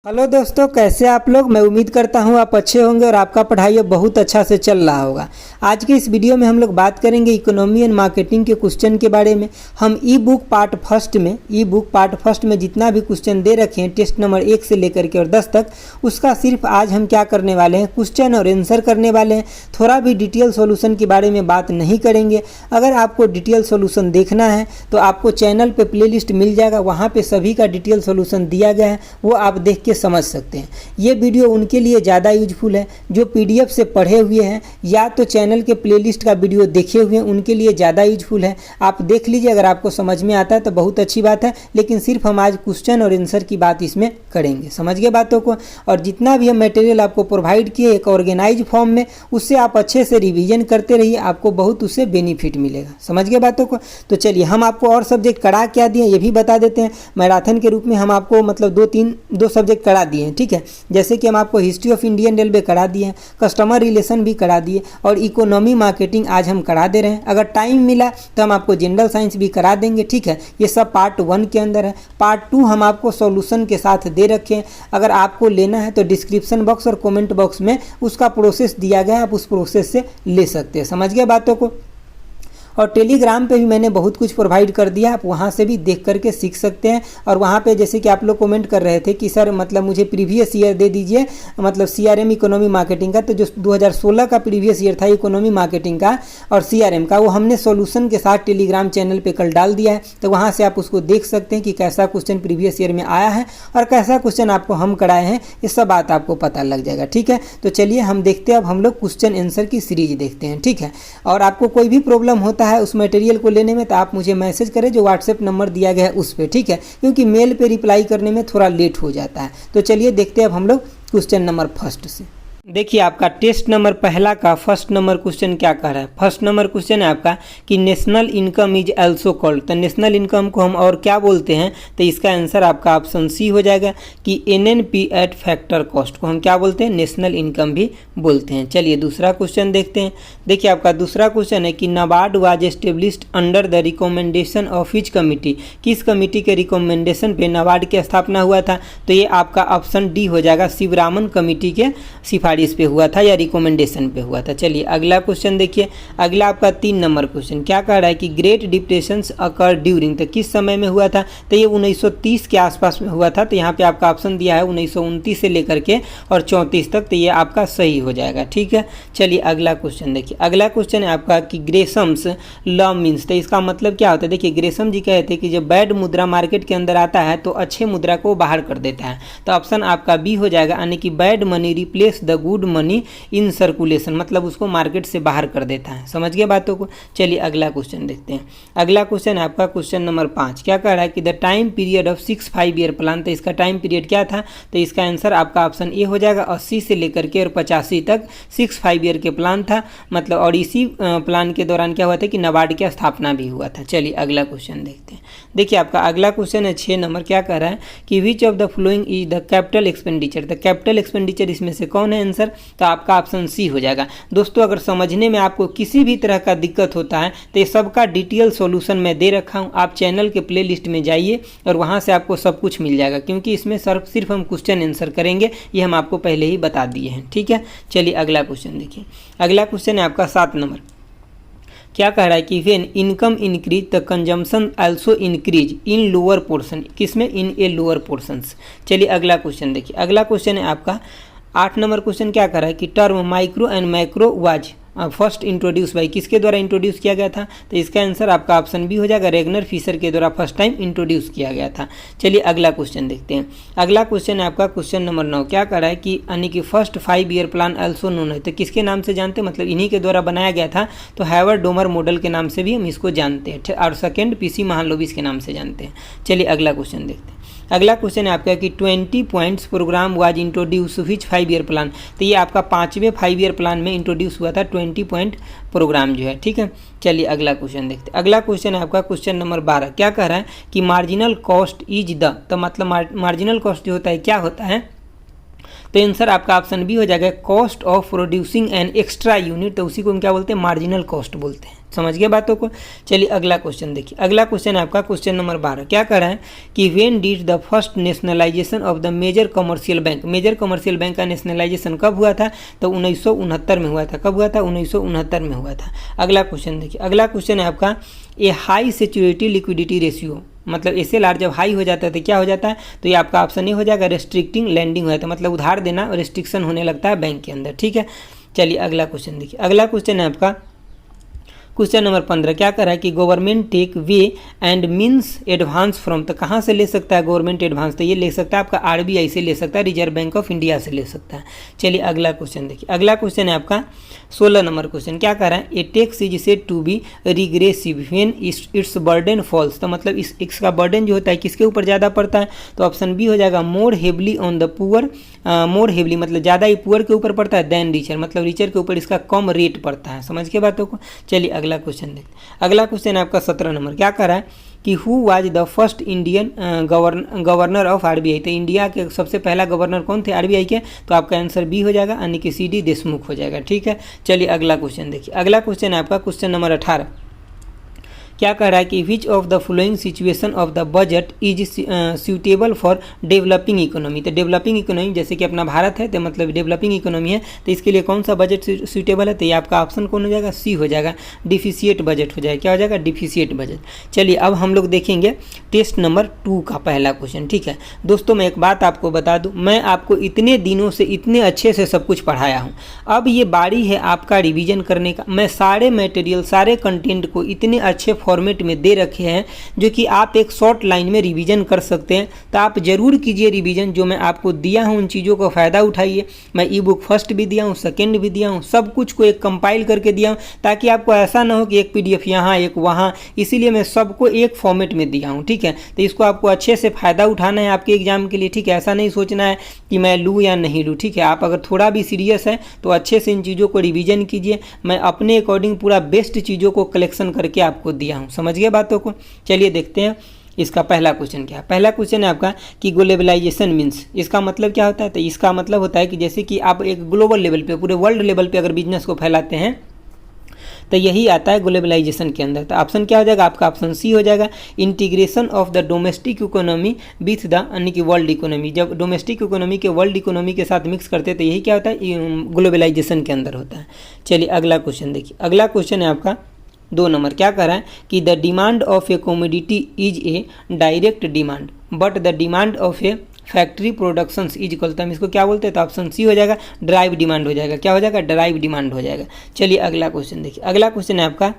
Hello दोस्तों, कैसे आप लोग। मैं उम्मीद करता हूँ आप अच्छे होंगे और आपका पढ़ाई अब बहुत अच्छा से चल रहा होगा। आज के इस वीडियो में हम लोग बात करेंगे इकोनॉमी एंड मार्केटिंग के क्वेश्चन के बारे में। हम ई बुक पार्ट फर्स्ट में जितना भी क्वेश्चन दे रखे हैं टेस्ट नंबर 1 से लेकर के और 10 तक, उसका सिर्फ आज हम क्या करने वाले हैं, क्वेश्चन और आंसर करने वाले हैं। थोड़ा भी डिटेल सोल्यूशन के बारे में बात नहीं करेंगे। अगर आपको डिटेल सोल्यूशन देखना है तो आपको चैनल पर प्ले मिल जाएगा, वहाँ पर सभी का डिटेल सोल्यूशन दिया गया है, वो आप देख समझ सकते हैं। ये वीडियो उनके लिए ज़्यादा यूजफुल है जो पीडीएफ से पढ़े हुए हैं या तो चैनल के प्लेलिस्ट का वीडियो देखे हुए हैं, उनके लिए ज़्यादा यूजफुल है। आप देख लीजिए, अगर आपको समझ में आता है तो बहुत अच्छी बात है, लेकिन सिर्फ हम आज क्वेश्चन और आंसर की बात इसमें करेंगे। समझ गए बातों को। और जितना भी हम मटेरियल आपको प्रोवाइड किए एक ऑर्गेनाइज फॉर्म में, उससे आप अच्छे से रिवीजन करते रहिए, आपको बहुत उससे बेनिफिट मिलेगा। समझ गए बातों को। तो चलिए हम आपको और सब्जेक्ट करा क्या दिए ये भी बता देते हैं। मैराथन के रूप में हम आपको मतलब दो सब्जेक्ट करा दिए हैं, ठीक है। जैसे कि हम आपको हिस्ट्री ऑफ इंडियन रेलवे करा दिए हैं, कस्टमर रिलेशन भी करा दिए और इकोनॉमी मार्केटिंग आज हम करा दे रहे हैं। अगर टाइम मिला तो हम आपको जनरल साइंस भी करा देंगे, ठीक है। ये सब पार्ट 1 के अंदर है। पार्ट 2 हम आपको सॉल्यूशन के साथ दे रखे हैं। अगर आपको लेना है तो डिस्क्रिप्शन बॉक्स और कमेंट बॉक्स में उसका प्रोसेस दिया गया है, आप उस प्रोसेस से ले सकते हैं। समझ गए बातों को। और टेलीग्राम पे भी मैंने बहुत कुछ प्रोवाइड कर दिया, आप वहाँ से भी देख करके सीख सकते हैं। और वहाँ पे जैसे कि आप लोग कमेंट कर रहे थे कि सर मतलब मुझे प्रीवियस ईयर दे दीजिए, मतलब सीआरएम इकोनॉमी मार्केटिंग का, तो जो 2016 का प्रीवियस ईयर था इकोनॉमी मार्केटिंग का और सीआरएम का, वो हमने सॉल्यूशन के साथ टेलीग्राम चैनल पर कल डाल दिया है। तो वहाँ से आप उसको देख सकते हैं कि कैसा क्वेश्चन प्रीवियस ईयर में आया है और कैसा क्वेश्चन आपको हम कराए हैं, ये सब बात आपको पता लग जाएगा, ठीक है। तो चलिए हम देखते हैं, अब हम लोग क्वेश्चन आंसर की सीरीज देखते हैं, ठीक है। और आपको कोई भी प्रॉब्लम होता है उस मटेरियल को लेने में तो आप मुझे मैसेज करें, जो व्हाट्सएप नंबर दिया गया है उस पर, ठीक है, क्योंकि मेल पे रिप्लाई करने में थोड़ा लेट हो जाता है। तो चलिए देखते हैं अब हम लोग क्वेश्चन नंबर फर्स्ट से। देखिए आपका टेस्ट नंबर पहला का फर्स्ट नंबर क्वेश्चन क्या कह रहा है। फर्स्ट नंबर क्वेश्चन है आपका कि national income is also called. तो नेशनल इनकम को हम और क्या बोलते हैं, तो इसका आंसर आपका ऑप्शन सी हो जाएगा कि एनएनपी एट फैक्टर कॉस्ट को हम क्या बोलते हैं, नेशनल इनकम भी बोलते हैं। चलिए दूसरा क्वेश्चन देखते हैं। देखिए आपका दूसरा क्वेश्चन है कि NABARD was established under the recommendation of which committee. किस कमिटी के रिकमेंडेशन पे नाबार्ड की स्थापना हुआ था, तो ये आपका ऑप्शन डी हो जाएगा, शिवरामन कमिटी के सिफारिश पे हुआ था या रिकमेंडेशन पे हुआ था। चलिए अगला क्वेश्चन देखिए। अगला आपका 3 नंबर क्वेश्चन क्या कह रहा है कि ग्रेट डिप्रेशंस अकर ड्यूरिंग, तो किस समय में हुआ था, तो ये 1930 के आसपास में हुआ था। तो यहाँ पे आपका ऑप्शन दिया है 1929 से लेकर के और 34 तक, तो ये आपका सही हो जाएगा, ठीक है। चलिए अगला क्वेश्चन देखिए। अगला क्वेश्चन है आपका कि ग्रेसम्स लॉ मीन्स, तो इसका मतलब क्या होता है। देखिए ग्रेसम जी कहते हैं कि जब बैड मुद्रा मार्केट के अंदर आता है तो अच्छे मुद्रा को बाहर कर देता है। तो ऑप्शन आपका बी हो जाएगा, यानी कि bad money replace the good money in circulation, मतलब उसको मार्केट से बाहर कर देता है। समझ गए बातों को। चलिए अगला क्वेश्चन देखते हैं। अगला क्वेश्चन है आपका क्वेश्चन नंबर 5 क्या कह रहा है कि the time period of 6 5 year plan. तो इसका टाइम पीरियड क्या था, तो इसका आंसर आपका ऑप्शन ए हो जाएगा, 80 से लेकर के और 85 तक 6 5 ईयर के प्लान था, मतलब। और इसी प्लान के दौरान क्या हुआ था कि नाबार्ड की स्थापना भी हुआ था। चलिए अगला क्वेश्चन देखते हैं। देखिए आपका अगला क्वेश्चन है 6 नंबर क्या कह रहा है कि which of the following is the capital expenditure. The capital expenditure इसमें से कौन है आंसर, तो आपका ऑप्शन सी हो जाएगा। दोस्तों अगर समझने में आपको किसी भी तरह का दिक्कत होता है तो ये सबका डिटेल सॉल्यूशन मैं दे रखा हूँ, आप चैनल के प्लेलिस्ट में जाइए और वहाँ से आपको सब कुछ मिल जाएगा, क्योंकि इसमें सिर्फ हम क्वेश्चन आंसर करेंगे, ये हम आपको पहले ही बता दिए हैं, ठीक है। चलिए अगला क्वेश्चन देखिए। अगला क्वेश्चन है आपका 7 नंबर क्या कह रहा है कि when income increase the consumption also increase in lower portion, किसमें, इन ए लोअर पोर्शंस। चलिए अगला क्वेश्चन देखिए। अगला क्वेश्चन है आपका 8 नंबर क्वेश्चन क्या कर रहा है कि term micro and macro was first introduce by, किसके द्वारा इंट्रोड्यूस किया गया था, तो इसका आंसर आपका ऑप्शन बी हो जाएगा, रेगनर फिशर के द्वारा फर्स्ट टाइम इंट्रोड्यूस किया गया था। चलिए अगला क्वेश्चन देखते हैं। अगला क्वेश्चन है आपका क्वेश्चन नंबर 9 क्या कर रहा है कि यानी कि first 5 year plan also known है, तो किसके नाम से जानते हैं, मतलब इन्हीं के द्वारा बनाया गया था, तो हार्वर्ड डोमर मॉडल के नाम से भी हम इसको जानते हैं, और सेकेंड पीसी महालनोबिस के नाम से जानते हैं। चलिए अगला क्वेश्चन देखते हैं। अगला क्वेश्चन है आपका कि 20 points programme was introduce which 5 year plan. तो ये आपका 5वें 5 ईयर प्लान में इंट्रोड्यूस हुआ था 20 पॉइंट प्रोग्राम जो है, ठीक है। चलिए अगला क्वेश्चन देखते हैं। अगला क्वेश्चन है आपका क्वेश्चन नंबर 12 क्या कह रहा है कि मार्जिनल कॉस्ट इज द, तो मतलब मार्जिनल कॉस्ट जो होता है क्या होता है, तो आंसर आपका ऑप्शन बी हो जाएगा cost of producing an extra unit, तो उसी को हम क्या बोलते हैं, मार्जिनल कॉस्ट बोलते हैं। समझ गए बातों को। चलिए अगला क्वेश्चन देखिए, अगला क्वेश्चन है आपका क्वेश्चन नंबर 12। क्या कर रहा है कि when did the first nationalisation of the major commercial bank, major commercial bank का नेशनलाइजेशन कब हुआ था, तो 1969 में हुआ था। कब हुआ था, 1969 में हुआ था। अगला क्वेश्चन देखिए, अगला क्वेश्चन है आपका ए हाई सिक्योरिटी लिक्विडिटी रेशियो, मतलब SLR जब हाई हो जाता है तो क्या हो जाता है, तो ये आपका ऑप्शन ए हो जाएगा रेस्ट्रिक्टिंग लैंडिंग हो जाता है, मतलब उधार देना रेस्ट्रिक्शन होने लगता है बैंक के अंदर। ठीक है, चलिए अगला क्वेश्चन देखिए, अगला क्वेश्चन है आपका क्वेश्चन नंबर 15। क्या कर रहा है कि government take way and means advance from, तो कहाँ से ले सकता है गवर्नमेंट एडवांस, तो ये ले सकता है आपका RBI से ले सकता है, रिजर्व बैंक ऑफ इंडिया से ले सकता है। चलिए अगला क्वेश्चन देखिए, अगला क्वेश्चन है आपका 16 नंबर क्वेश्चन। क्या कर रहा है, a tax is said to be regressive when its burden falls, तो मतलब इसका बर्डन जो होता है किसके ऊपर ज़्यादा पड़ता है, तो ऑप्शन बी हो जाएगा more heavily on the poor, more heavily मतलब ज़्यादा ही पुअर के ऊपर पड़ता है देन रिचर, मतलब रिचर के ऊपर इसका कम रेट पड़ता है। समझ के बातों को। चलिए अगला क्वेश्चन देखते हैं, अगला क्वेश्चन है आपका 17 नंबर। क्या कर रहा है कि who was the first Indian governor of RBI, तो इंडिया के सबसे पहला गवर्नर कौन थे RBI के, तो आपका आंसर बी हो जाएगा यानी कि CD देशमुख हो जाएगा। ठीक है, चलिए अगला क्वेश्चन देखिए, अगला क्वेश्चन है आपका क्वेश्चन नंबर 18। क्या कह रहा है कि which of the following situation of the budget is suitable for developing economy, तो डेवलपिंग इकोनॉमी जैसे कि अपना भारत है तो मतलब डेवलपिंग इकोनॉमी है, तो इसके लिए कौन सा बजट सूटेबल है, तो ये आपका ऑप्शन कौन हो जाएगा, सी हो जाएगा, डिफिशिएट बजट हो जाएगा। क्या हो जाएगा, डिफिशिएट बजट। चलिए अब हम लोग देखेंगे टेस्ट नंबर 2 का पहला क्वेश्चन। ठीक है दोस्तों, मैं एक बात आपको बता दूं, मैं आपको इतने दिनों से इतने अच्छे से सब कुछ पढ़ाया हूं, अब ये बारी है आपका रिवीजन करने का। मैं सारे मटेरियल सारे कंटेंट को इतने अच्छे फॉर्मेट में दे रखे हैं जो कि आप एक शॉर्ट लाइन में रिवीजन कर सकते हैं, तो आप जरूर कीजिए रिवीजन। जो मैं आपको दिया हूं उन चीज़ों का फ़ायदा उठाइए। मैं ई बुक फर्स्ट भी दिया हूं, सेकेंड भी दिया हूं, सब कुछ को एक कंपाइल करके दिया हूं, ताकि आपको ऐसा ना हो कि एक PDF यहाँ एक वहाँ, इसीलिए मैं सबको एक फॉर्मेट में दिया हूँ। ठीक है, तो इसको आपको अच्छे से फ़ायदा उठाना है आपके एग्जाम के लिए। ठीक है, ऐसा नहीं सोचना है कि मैं लूँ या नहीं लूँ। ठीक है, आप अगर थोड़ा भी सीरियस है तो अच्छे से इन चीज़ों को रिवीजन कीजिए। मैं अपने अकॉर्डिंग पूरा बेस्ट चीज़ों को कलेक्शन करके आपको दिया हूँ। समझ गए बातों को। चलिए देखते हैं इसका पहला क्वेश्चन क्या है। पहला क्वेश्चन है आपका कि ग्लोबलाइजेशन मीन्स, इसका मतलब क्या होता है, तो इसका मतलब होता है कि जैसे कि आप एक ग्लोबल लेवल पे पूरे वर्ल्ड लेवल पे अगर बिजनेस को फैलाते हैं तो यही आता है ग्लोबलाइजेशन के अंदर। तो ऑप्शन क्या हो जाएगा आपका, ऑप्शन सी हो जाएगा, integration of the domestic economy with the यानी कि वर्ल्ड इकोनॉमी। जब डोमेस्टिक इकोनॉमी के वर्ल्ड इकोनॉमी के साथ मिक्स करते हैं तो यही क्या होता है, ग्लोबलाइजेशन के अंदर होता है। चलिए अगला क्वेश्चन देखिए, अगला क्वेश्चन है आपका 2 नंबर। क्या कह रहा है कि the demand of a commodity is a direct demand but the demand of A factory productions is equal, तो हम इसको क्या बोलते हैं, तो ऑप्शन सी हो जाएगा, ड्राइव डिमांड हो जाएगा। क्या हो जाएगा, ड्राइव डिमांड हो जाएगा। चलिए अगला क्वेश्चन देखिए, अगला क्वेश्चन है आपका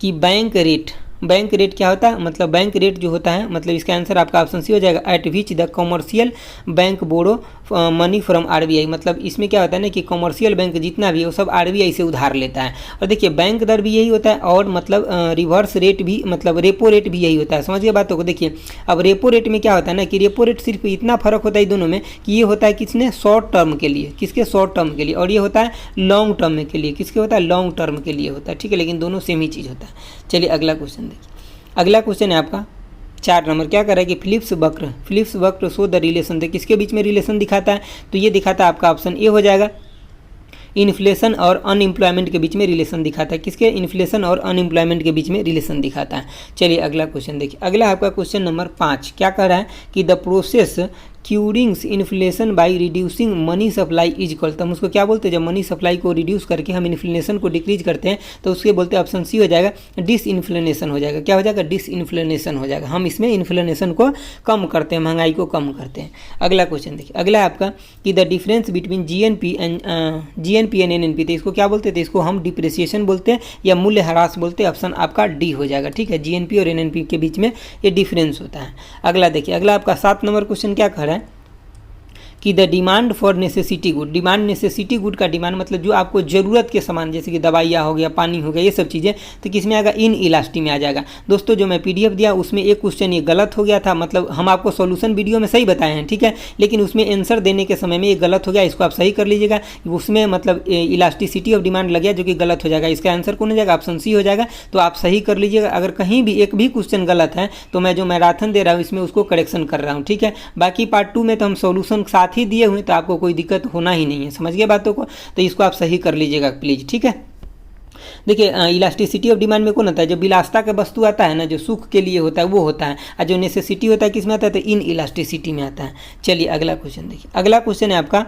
कि बैंक रेट, बैंक रेट क्या होता है, मतलब बैंक रेट जो होता है, मतलब इसका आंसर आपका ऑप्शन सी हो जाएगा, at which the commercial bank borrow money from RBI। मतलब इसमें क्या होता है ना कि कमर्शियल बैंक जितना भी है वो सब RBI से उधार लेता है। और देखिए बैंक दर भी यही होता है और मतलब रिवर्स रेट भी, मतलब रेपो रेट भी यही होता है। समझिए बातों को। देखिए अब रेपो रेट में क्या होता है ना कि रेपो रेट सिर्फ इतना फर्क होता है दोनों में कि ये होता है किसने, शॉर्ट टर्म के लिए, किसके, शॉर्ट टर्म के लिए, और ये होता है लॉन्ग टर्म के लिए, किसके होता है, लॉन्ग टर्म के लिए होता है। ठीक है, लेकिन दोनों सेम ही चीज़ होता है। चलिए अगला क्वेश्चन देखिए, अगला क्वेश्चन है आपका 4 नंबर। क्या कर रहा है कि फिलिप्स वक्र शो द रिलेशन, तो किसके बीच में रिलेशन दिखाता है, तो ये दिखाता है आपका ऑप्शन ए हो जाएगा, इन्फ्लेशन और अनएम्प्लॉयमेंट के बीच में रिलेशन दिखाता है। किसके, इन्फ्लेशन और अनएम्प्लॉयमेंट के बीच में रिलेशन दिखाता है। चलिए अगला क्वेश्चन देखिए, अगला आपका क्वेश्चन नंबर 5। क्या कह रहा है कि the process curings inflation by reducing money supply is equal, तो हम उसको क्या बोलते हैं, जब मनी सप्लाई को रिड्यूस करके हम इन्फ्लेशन को डिक्रीज करते हैं तो उसके बोलते हैं, ऑप्शन सी हो जाएगा, डिसइन्फ्लेशन हो जाएगा। क्या हो जाएगा, डिसइन्फ्लेशन हो जाएगा। हम इसमें इन्फ्लेशन को कम करते हैं, महंगाई को कम करते हैं। अगला क्वेश्चन देखिए, अगला है आपका कि the difference between GNP and NNP, तो इसको क्या बोलते हैं, तो इसको हम डिप्रिसिएशन बोलते हैं या मूल्य ह्रास बोलते हैं। ऑप्शन आपका डी हो जाएगा। ठीक है, GNP और NNP के बीच में ये डिफरेंस होता है। अगला देखिए, अगला आपका 7 नंबर क्वेश्चन क्या कर रहा है कि the demand for necessity good, demand necessity good का डिमांड मतलब जो आपको ज़रूरत के सामान जैसे कि दवाइयाँ हो गया, पानी हो गया, ये सब चीज़ें, तो किस में आएगा, इन इलास्टी में आ जाएगा। दोस्तों जो मैं PDF दिया उसमें एक क्वेश्चन ये गलत हो गया था, मतलब हम आपको सॉल्यूशन वीडियो में सही बताए हैं। ठीक है, लेकिन उसमें आंसर देने के समय में ये गलत हो गया, इसको आप सही कर लीजिएगा। उसमें मतलब इलास्टिसिटी ऑफ डिमांड लग गया जो कि गलत हो जाएगा। इसका आंसर कौन हो जाएगा, ऑप्शन सी हो जाएगा। तो आप सही कर लीजिएगा। अगर कहीं भी एक भी क्वेश्चन गलत है तो मैं जो मैराथन दे रहा हूँ इसमें उसको करेक्शन कर रहा हूँ। ठीक है, बाकी पार्ट 2 में तो हम सॉल्यूशन साथ साथ ही दिए हुए तो आपको कोई दिक्कत होना ही नहीं है। समझ गए बातों को, तो इसको आप सही कर लीजिएगा प्लीज़, ठीक है। देखिए इलास्टिसिटी ऑफ डिमांड में कौन होता है, जो विलासता का वस्तु आता है ना, जो सुख के लिए होता है वो होता है, और जो नेसेसिटी होता है किस में आता है, तो इन इलास्टिसिटी में आता है। चलिए अगला क्वेश्चन देखिए, अगला क्वेश्चन है आपका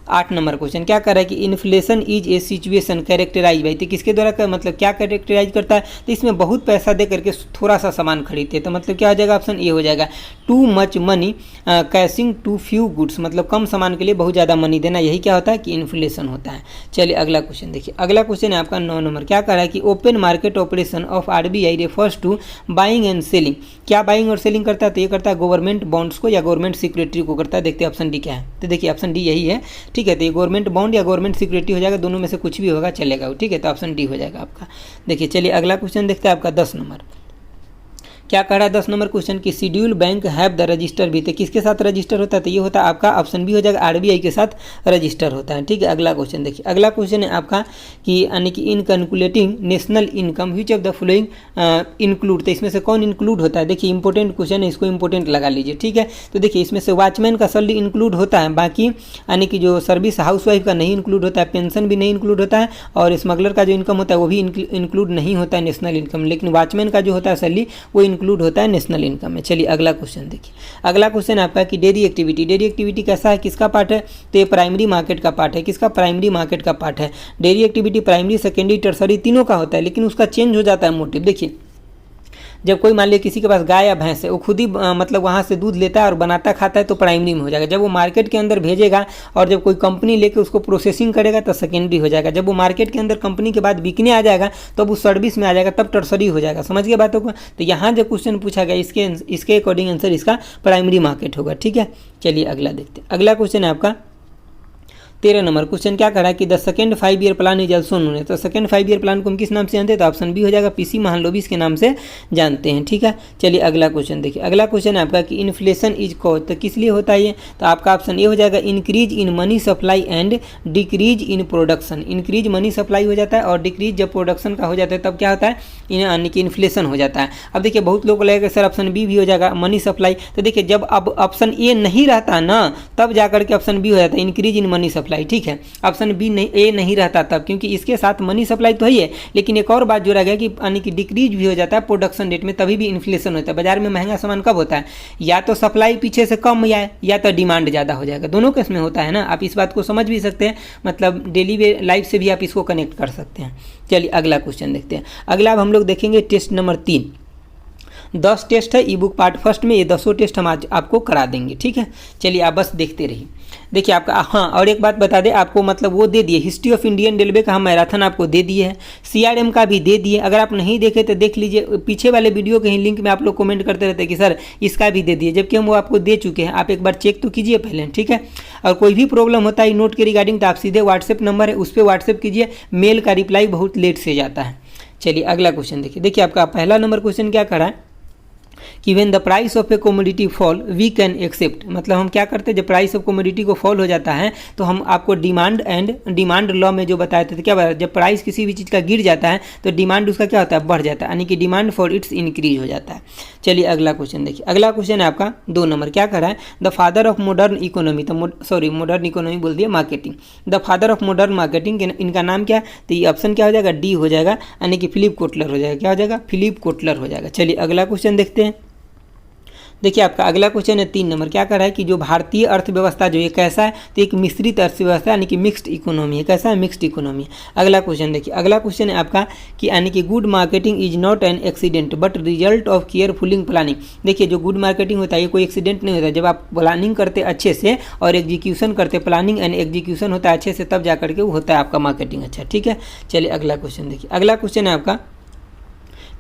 8 नंबर क्वेश्चन। क्या कर रहा है कि inflation is a situation characterise भाई, तो किसके द्वारा मतलब क्या कैरेक्टराइज करता है, तो इसमें बहुत पैसा दे करके थोड़ा सा सामान खरीदते हैं, तो मतलब क्या हो जाएगा, ऑप्शन ए हो जाएगा, too much money chasing too few goods, मतलब कम सामान के लिए बहुत ज़्यादा मनी देना, यही क्या होता है कि इन्फ्लेशन होता है। चलिए अगला क्वेश्चन देखिए, अगला क्वेश्चन है आपका 9 नंबर। क्या कर रहा है कि open market operation of RBI refers to buying and selling, क्या बाइंग और सेलिंग करता है, तो ये करता है गवर्नमेंट बॉन्ड्स को या गवर्नमेंट सिक्योरिटी को करता है। देखते हैं ऑप्शन डी क्या है, तो देखिए ऑप्शन डी यही है, ठीक है। तो ये गवर्नमेंट बॉन्ड या गवर्नमेंट सिक्योरिटी हो जाएगा, दोनों में से कुछ भी होगा चलेगा, ठीक है। तो ऑप्शन डी हो जाएगा आपका। देखिए चलिए अगला क्वेश्चन देखते हैं आपका 10 नंबर। क्या कह रहा है 10 नंबर क्वेश्चन की schedule bank have the register भी, तो किसके साथ रजिस्टर होता है, तो ये होता है आपका ऑप्शन बी हो जाएगा, RBI के साथ रजिस्टर होता है, ठीक है। अगला क्वेश्चन देखिए, अगला क्वेश्चन है आपका कि यानी कि इन calculating national income which of the following include, तो इसमें से कौन इंक्लूड होता है। देखिए इंपॉर्टेंट क्वेश्चन है, इसको इंपॉर्टेंट लगा लीजिए, ठीक है। तो देखिए इसमें से वॉचमैन का सैलरी इंक्लूड होता है, बाकी यानी कि जो सर्विस हाउसवाइफ का नहीं इंक्लूड होता है, पेंशन भी नहीं इंक्लूड होता है, और स्मगलर का जो इनकम होता है वो भी इंक्लूड नहीं होता है नेशनल इनकम, लेकिन वॉचमैन का जो होता है सैलरी वो इंक्लूड होता है नेशनल इनकम में। चलिए अगला क्वेश्चन देखिए, अगला क्वेश्चन आपका कि डेयरी एक्टिविटी, डेयरी एक्टिविटी कैसा है, किसका पार्ट है, तो ये प्राइमरी मार्केट का पार्ट है, किसका, प्राइमरी मार्केट का पार्ट है। Dairy activity primary secondary tertiary तीनों का होता है, लेकिन उसका चेंज हो जाता है मोटिव। देखिए जब कोई मान लीजिए किसी के पास गाय या भैंस है, वो खुद ही मतलब वहाँ से दूध लेता है और बनाता खाता है, तो प्राइमरी में हो जाएगा। जब वो मार्केट के अंदर भेजेगा और जब कोई कंपनी लेके उसको प्रोसेसिंग करेगा तो सेकेंडरी हो जाएगा। जब वो मार्केट के अंदर कंपनी के बाद बिकने आ जाएगा तब वो सर्विस में आ जाएगा, तब टर्सरी हो जाएगा। समझ गए बातों को। तो यहाँ जो क्वेश्चन पूछा गया इसके अकॉर्डिंग आंसर इसका प्राइमरी मार्केट होगा, ठीक है। चलिए अगला देखते हैं, अगला क्वेश्चन है आपका 13 नंबर क्वेश्चन। क्या करा कि the second 5 year plan is also known है, तो सेकंड 5 ईयर प्लान को हम किस नाम से जानते हैं, तो ऑप्शन बी हो जाएगा, PC महालनोबिस के नाम से जानते हैं, ठीक है। चलिए अगला क्वेश्चन देखिए, अगला क्वेश्चन है आपका कि इन्फ्लेशन इज कॉज, तो किस लिए होता है ये, तो आपका ऑप्शन ए हो जाएगा, increase in money supply and decrease in production. Increase money supply हो जाता है और डिक्रीज जब प्रोडक्शन का हो जाता है तब क्या होता है, यानी कि इन्फ्लेशन हो जाता है। अब देखिए बहुत लोग को लगेगा सर ऑप्शन बी भी हो जाएगा, मनी सप्लाई, तो देखिए जब अब ऑप्शन ए नहीं रहता ना तब जाकर के ऑप्शन बी हो जाता है, इंक्रीज इन मनी सप्लाई, ठीक है। ऑप्शन बी नहीं, ए नहीं रहता तब, क्योंकि इसके साथ मनी सप्लाई तो ही है, लेकिन एक और बात जोड़ा गया कि यानी कि डिक्रीज भी हो जाता है प्रोडक्शन रेट में, तभी भी इन्फ्लेशन होता है। बाजार में महंगा सामान कब होता है, या तो सप्लाई पीछे से कम या तो डिमांड ज़्यादा हो जाएगा, दोनों केस में होता है ना। आप इस बात को समझ भी सकते हैं, मतलब डेली लाइफ से भी आप इसको कनेक्ट कर सकते हैं। चलिए अगला क्वेश्चन देखते हैं। अगला अब हम लोग देखेंगे टेस्ट नंबर 3। 10 टेस्ट है ई बुक पार्ट फर्स्ट में, ये 10 टेस्ट हम आज आपको करा देंगे, ठीक है। चलिए आप बस देखते रहिए। देखिए आपका, हाँ और एक बात बता दें आपको, मतलब वो दे दिए हिस्ट्री ऑफ इंडियन रेलवे का हम मैराथन आपको दे दिए है, CRM का भी दे दिए। अगर आप नहीं देखे तो देख लीजिए, पीछे वाले वीडियो के ही लिंक में आप लोग कमेंट करते रहते हैं कि सर इसका भी दे दिए, जबकि हम वो आपको दे चुके हैं। आप एक बार चेक तो कीजिए पहले, ठीक है। और कोई भी प्रॉब्लम होता है नोट के रिगार्डिंग तो आप सीधे व्हाट्सएप नंबर है उस पर व्हाट्सएप कीजिए, मेल का रिप्लाई बहुत लेट से जाता है। चलिए अगला क्वेश्चन देखिए। देखिए आपका पहला नंबर क्वेश्चन क्या करा है कि when the price of a commodity fall we can accept, मतलब हम क्या करते हैं जब प्राइस ऑफ कमोडिटी को फॉल हो जाता है तो हम आपको डिमांड लॉ में जो बताए थे, तो क्या बताया, जब प्राइस किसी भी चीज़ का गिर जाता है तो डिमांड उसका क्या होता है, बढ़ जाता है, यानी कि डिमांड फॉर इट्स इंक्रीज हो जाता है। चलिए अगला क्वेश्चन देखिए, अगला क्वेश्चन है आपका 2 नंबर। क्या करा है, the father of modern economy, तो मॉडर्न इकोनॉमी बोल दिया marketing, the father of modern marketing, इनका नाम क्या है, तो ये ऑप्शन क्या हो जाएगा, डी हो जाएगा, यानी कि फिलिप कोटलर हो जाएगा। क्या हो जाएगा, फिलिप कोटलर हो जाएगा। चलिए अगला क्वेश्चन देखते हैं। देखिए आपका अगला क्वेश्चन है 3 नंबर। क्या कर रहा है कि जो भारतीय अर्थव्यवस्था जो ये कैसा है, तो एक मिश्रित अर्थव्यवस्था यानी कि मिक्स्ड इकोनॉमी है। कैसा है, मिक्स्ड इकोनॉमी है। अगला क्वेश्चन देखिए, अगला क्वेश्चन है आपका कि यानी कि good marketing is not an accident but result of careful planning. देखिए जो गुड मार्केटिंग होता है ये कोई एक्सीडेंट नहीं होता है, जब आप प्लानिंग करते अच्छे से और एग्जीक्यूशन करते, प्लानिंग एंड एग्जीक्यूशन होता है अच्छे से, तब जाकर के वो होता है आपका मार्केटिंग अच्छा, ठीक है। चलिए अगला क्वेश्चन देखिए, अगला क्वेश्चन है आपका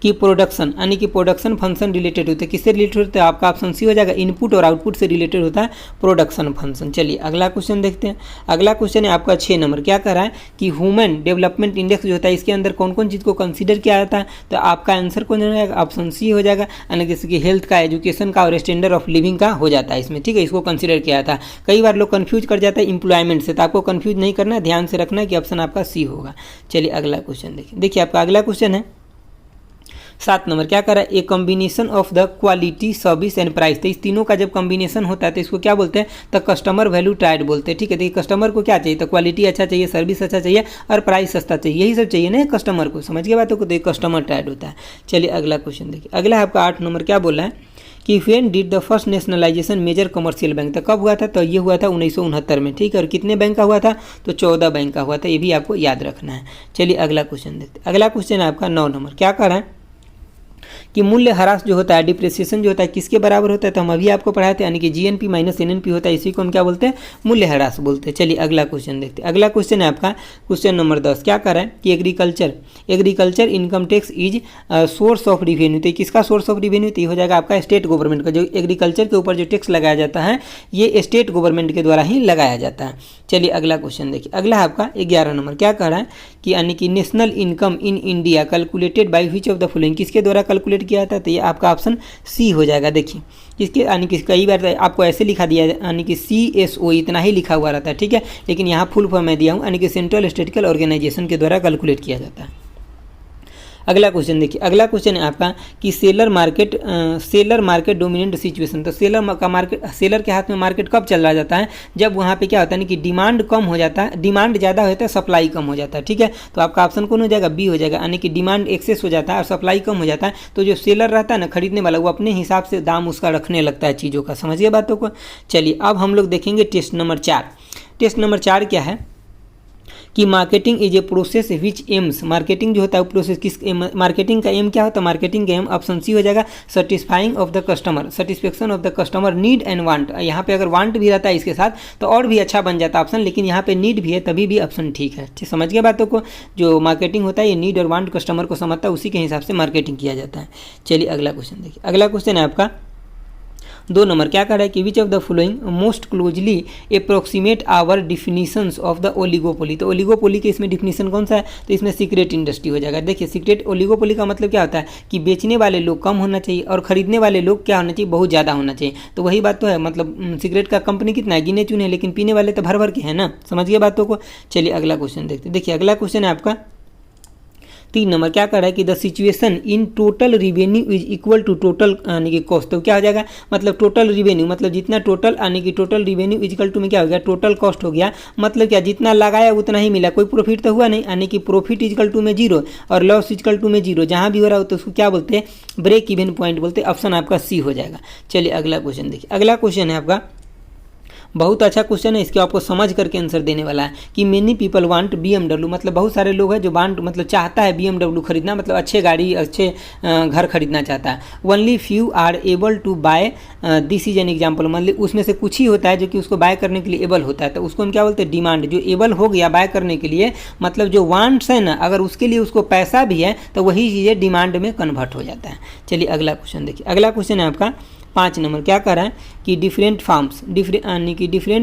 कि प्रोडक्शन यानी कि प्रोडक्शन फंक्शन रिलेटेड होते हैं, किससे रिलेटेड होता है, आपका ऑप्शन सी हो जाएगा, इनपुट और आउटपुट से रिलेटेड होता है प्रोडक्शन फंक्शन। चलिए अगला क्वेश्चन देखते हैं। अगला क्वेश्चन है आपका 6 नंबर। क्या कर रहा है कि ह्यूमन डेवलपमेंट इंडेक्स जो होता है इसके अंदर कौन कौन चीज़ को कंसीडर किया जाता है, तो आपका आंसर कौन हो जाएगा, ऑप्शन सी हो जाएगा, यानी जैसे कि हेल्थ का, एजुकेशन का और स्टैंडर्ड ऑफ लिविंग का हो जाता है इसमें, ठीक है। इसको कंसीडर किया जाता है। कई बार लोग कन्फ्यूज कर जाता है एम्प्लॉयमेंट से, तो आपको कन्फ्यूज नहीं करना है, ध्यान से रखना है कि ऑप्शन आपका सी होगा। चलिए अगला क्वेश्चन देखिए। देखिए आपका अगला क्वेश्चन है 7 नंबर क्या कर रहा है, a combination of the quality service and price. तो इस तीनों का जब कॉम्बिनेशन होता है तो इसको क्या बोलते हैं, तो कस्टमर वैल्यू ट्राइड बोलते हैं। ठीक है, देखिए कस्टमर को क्या चाहिए, तो क्वालिटी अच्छा चाहिए, सर्विस अच्छा चाहिए और प्राइस सस्ता चाहिए, यही सब चाहिए ना कस्टमर को। समझ के बातों को, तो कस्टमर ट्राइड होता है। चलिए अगला क्वेश्चन देखिए, अगला है आपका 8 नंबर क्या बोला है कि when did the first nationalisation major commercial bank. तो कब हुआ था, तो ये हुआ था 1969 में। ठीक है, और कितने बैंक का हुआ था, तो 14 बैंक का हुआ था, ये भी आपको याद रखना है। चलिए अगला क्वेश्चन देखते हैं, अगला क्वेश्चन है आपका 9 नंबर क्या कर रहा है कि मूल्य ह्रास जो होता है, डिप्रिसिएशन जो होता है किसके बराबर होता है, तो हम अभी आपको पढ़ाए थे, यानी कि जीएनपी माइनस एनएनपी होता है, इसी को हम क्या बोलते हैं, मूल्य ह्रास बोलते हैं। चलिए अगला क्वेश्चन देखते हैं, अगला क्वेश्चन है आपका क्वेश्चन नंबर 10 क्या कर रहा है कि agriculture income tax is source of revenue. तो किसका सोर्स ऑफ रिवेन्यू, तो हो जाएगा आपका स्टेट गवर्नमेंट का। जो एग्रीकल्चर के ऊपर जो टैक्स लगाया जाता है ये स्टेट गवर्नमेंट के द्वारा ही लगाया जाता है। चलिए अगला क्वेश्चन देखिए, अगला है आपका 11 नंबर क्या कह रहा है कि यानी कि national income in India calculated by which of the following, किसके द्वारा कैलकुलेट किया था, तो ये आपका ऑप्शन सी हो जाएगा। देखिए किसके, यानी कि कई बार आपको ऐसे लिखा दिया है, यानी कि CSO इतना ही लिखा हुआ रहता है। ठीक है, लेकिन यहाँ फुल फॉर्म में दिया हूँ, यानी कि सेंट्रल स्टैटिस्टिकल ऑर्गेनाइजेशन के द्वारा कैलकुलेट किया जाता है। अगला क्वेश्चन देखिए, अगला क्वेश्चन है आपका कि सेलर मार्केट डोमिनेंट सिचुएशन। तो सेलर के हाथ में मार्केट कब चला जाता है, जब वहाँ पे क्या होता है कि डिमांड कम हो जाता है, डिमांड ज़्यादा होता है, सप्लाई कम हो जाता है। ठीक है, तो आपका ऑप्शन कौन हो जाएगा, बी हो जाएगा, यानी कि डिमांड एक्सेस हो जाता है और सप्लाई कम हो जाता है, तो जो सेलर रहता है ना, खरीदने वाला, वो अपने हिसाब से दाम उसका रखने लगता है चीज़ों का। समझिए बातों को। चलिए अब हम लोग देखेंगे टेस्ट नंबर 4। टेस्ट नंबर 4 क्या है कि marketing is a process which aims. Marketing जो होता है प्रोसेस किस, मार्केटिंग का एम क्या होता है, मार्केटिंग का एम ऑप्शन सी हो जाएगा, satisfying of the customer, satisfaction of the customer need and want. यहाँ पे अगर वांट भी रहता है इसके साथ तो और भी अच्छा बन जाता है ऑप्शन, लेकिन यहाँ पे नीड भी है तभी भी ऑप्शन ठीक है। ठीक समझ गए बातों को। जो मार्केटिंग होता है ये नीड और वांट कस्टमर को समझता है, उसी के हिसाब से मार्केटिंग किया जाता है। चलिए अगला क्वेश्चन देखिए, अगला क्वेश्चन है आपका 2 नंबर क्या कर रहा है कि which of the following most closely approximate our definitions of the oligopoly. तो ओलिगोपोली के इसमें डिफिनीशन कौन सा है, तो इसमें सीक्रेट इंडस्ट्री हो जाएगा। देखिए सीक्रेट ओलिगोपोली का मतलब क्या होता है कि बेचने वाले लोग कम होना चाहिए और खरीदने वाले लोग क्या होना चाहिए, बहुत ज़्यादा होना चाहिए। तो वही बात तो है, मतलब सिगरेट का कंपनी कितना है, गिने चुने, लेकिन पीने वाले तो भर भर के हैं ना। समझिए बातों को। चलिए अगला क्वेश्चन देखते हैं। देखिए अगला क्वेश्चन है आपका 3 नंबर क्या कर रहा है कि the situation in total revenue is equal to total यानी कि कॉस्ट। तो क्या हो जाएगा, मतलब टोटल रिवेन्यू, मतलब जितना टोटल यानी कि टोटल रिवेन्यू इक्वल टू में क्या हो गया, टोटल कॉस्ट हो गया। मतलब क्या, जितना लगाया उतना ही मिला, कोई प्रॉफिट तो हुआ नहीं, यानी कि प्रॉफिट इक्वल टू में 0 और लॉस इक्वल टू में 0, जहाँ भी हो रहा हो तो उसको क्या बोलते हैं, ब्रेक इवन पॉइंट बोलते हैं। ऑप्शन आपका सी हो जाएगा। चलिए अगला क्वेश्चन देखिए, अगला क्वेश्चन है आपका बहुत अच्छा क्वेश्चन है, इसके आपको समझ करके आंसर देने वाला है कि मेनी पीपल वांट BMW। मतलब बहुत सारे लोग हैं जो वांट मतलब चाहता है BMW खरीदना, मतलब अच्छे गाड़ी अच्छे घर खरीदना चाहता है। Only few are able to buy, this is an example. मतलब उसमें से कुछ ही होता है जो कि उसको बाय करने के लिए एबल होता है, तो उसको हम क्या बोलते हैं, डिमांड। जो एबल हो गया बाय करने के लिए, मतलब जो वांट्स है ना, अगर उसके लिए उसको पैसा भी है तो वही चीज़ें डिमांड में कन्वर्ट हो जाता है। चलिए अगला क्वेश्चन देखिए, अगला क्वेश्चन है आपका 5 नंबर क्या कर रहा है कि different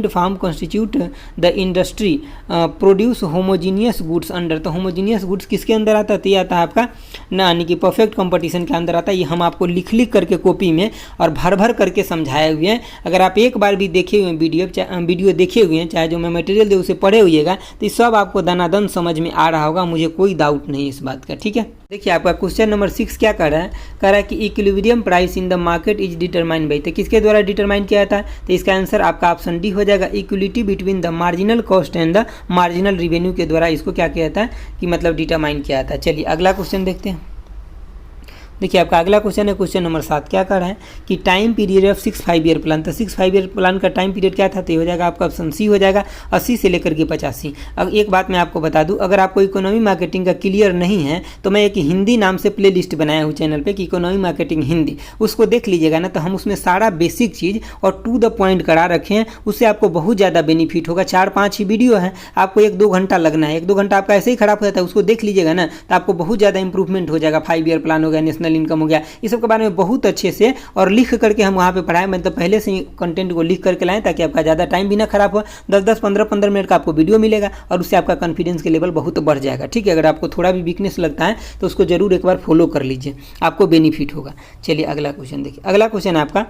firm constitute the industry produce homogeneous goods under. तो होमोजीनियस गुड्स किसके अंदर आता है, तो ये आता है आपका ना, यानी कि परफेक्ट कंपटीशन के अंदर आता है। ये हम आपको लिख करके कॉपी में और भर करके समझाए हुए हैं। अगर आप एक बार भी देखे हुए वीडियो देखे हुए हैं, चाहे जो मैं मटेरियल दे उसे पढ़े हुएगा, तो ये सब आपको दनादन समझ में आ रहा होगा, मुझे कोई डाउट नहीं इस बात का। ठीक है, देखिए आपका क्वेश्चन नंबर 6 क्या कर रहा है कि equilibrium price in the market is determined by. तो किसके द्वारा डिटरमाइन किया था, तो इसका आंसर आपका ऑप्शन डी हो जाएगा, equality between the marginal cost and the marginal revenue के द्वारा इसको क्या किया था कि मतलब डिटरमाइन किया था। चलिए अगला क्वेश्चन देखते हैं। देखिए आपका अगला क्वेश्चन है क्वेश्चन नंबर 7 क्या कर रहा है कि time period of 6 5 year plan. तो 6 5 ईयर प्लान का टाइम पीरियड क्या था, तो हो जाएगा आपका ऑप्शन सी हो जाएगा, 80 से लेकर के 85। अब एक बात मैं आपको बता दूं, अगर आपको इकोनॉमी मार्केटिंग का क्लियर नहीं है तो मैं एक हिंदी नाम से प्ले लिस्ट बनाया हूँ चैनल पे कि इकोनॉमी मार्केटिंग हिंदी, उसको देख लीजिएगा ना, तो हम उसमें सारा बेसिक चीज़ और टू द पॉइंट करा रखे हैं। उससे आपको बहुत ज़्यादा बेनिफिट होगा। 4-5 ही वीडियो है, आपको 1-2 घंटा लगना है, 1-2 घंटा आपका ऐसे ही खराब हो जाता है, उसको देख लीजिएगा ना तो आपको बहुत ज़्यादा इंप्रूवमेंट हो जाएगा। 5 ईयर प्लान हो गया, नेशनल इनकम हो गया, इस सब के बारे में बहुत अच्छे से और लिख करके हम वहाँ पे पढ़ाएं। मतलब पहले से ही कंटेंट को लिख करके लाएं ताकि आपका ज़्यादा टाइम भी ना खराब हो। 10-10 15-15 मिनट का आपको वीडियो मिलेगा और उससे आपका कॉन्फिडेंस के लेवल बहुत बढ़ जाएगा। ठीक है, अगर आपको थोड़ा भी वीकनेस लगता है तो उसको जरूर एक बार फॉलो कर लीजिए, आपको बेनिफिट होगा। चलिए अगला क्वेश्चन देखिए, अगला क्वेश्चन है आपका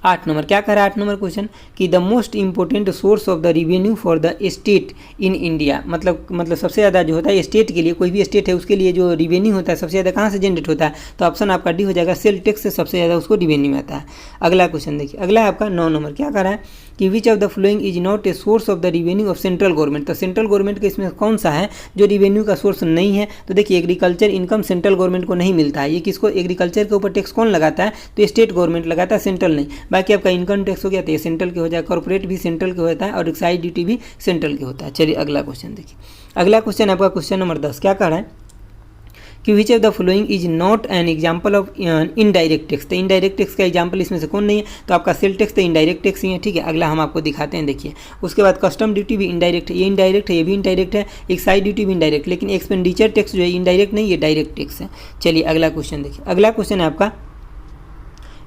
8 नंबर क्या कह रहा है 8 नंबर क्वेश्चन कि the most important source of the revenue for the state in India, मतलब सबसे ज़्यादा जो होता है स्टेट के लिए, कोई भी स्टेट है उसके लिए जो रिवेन्यू होता है सबसे ज़्यादा कहाँ से जनरेट होता है, तो ऑप्शन आपका डी हो जाएगा, सेल टैक्स से सबसे ज़्यादा उसको रिवेन्यू आता है। अगला क्वेश्चन देखिए, अगला है आपका 9 नंबर क्या कह रहा है कि which of the following is not a source of the revenue of central government, तो सेंट्रल गवर्नमेंट का इसमें कौन सा है जो रिवेन्यू का सोर्स नहीं है, तो देखिए एग्रीकल्चर इनकम सेंट्रल गवर्नमेंट को नहीं मिलता है, ये किसको, एग्रीकल्चर के ऊपर टैक्स कौन लगाता है, तो स्टेट गवर्नमेंट लगाता है, सेंट्रल नहीं। बाकी आपका इनकम टैक्स हो गया तो ये सेंट्रल के हो जाए, कॉर्पोरेट भी सेंट्रल के होता है और एक्साइज ड्यूटी भी सेंट्रल के होता है। चलिए अगला क्वेश्चन देखिए, अगला क्वेश्चन आपका क्वेश्चन नंबर 10 क्या कह रहा है कि which of the following is not an example of indirect tax, तो इनडायरेक्ट टैक्स का एग्जाम्पल इसमें से कौन नहीं है, तो आपका सेल टैक्स तो इनडायरेक्ट टैक्स ही है, ठीक है। अगला हम आपको दिखाते हैं, देखिए उसके बाद कस्टम ड्यूटी भी इनडायरेक्ट है, ये इनडायरेक्ट है, ये भी इनडायरेक्ट है, एक्साइज ड्यूटी भी इनडायरेक्ट, लेकिन एक्सपेंडिचर टैक्स जो है इनडायरेक्ट नहीं, ये डायरेक्ट टैक्स है। चलिए अगला क्वेश्चन देखिए, अगला क्वेश्चन है आपका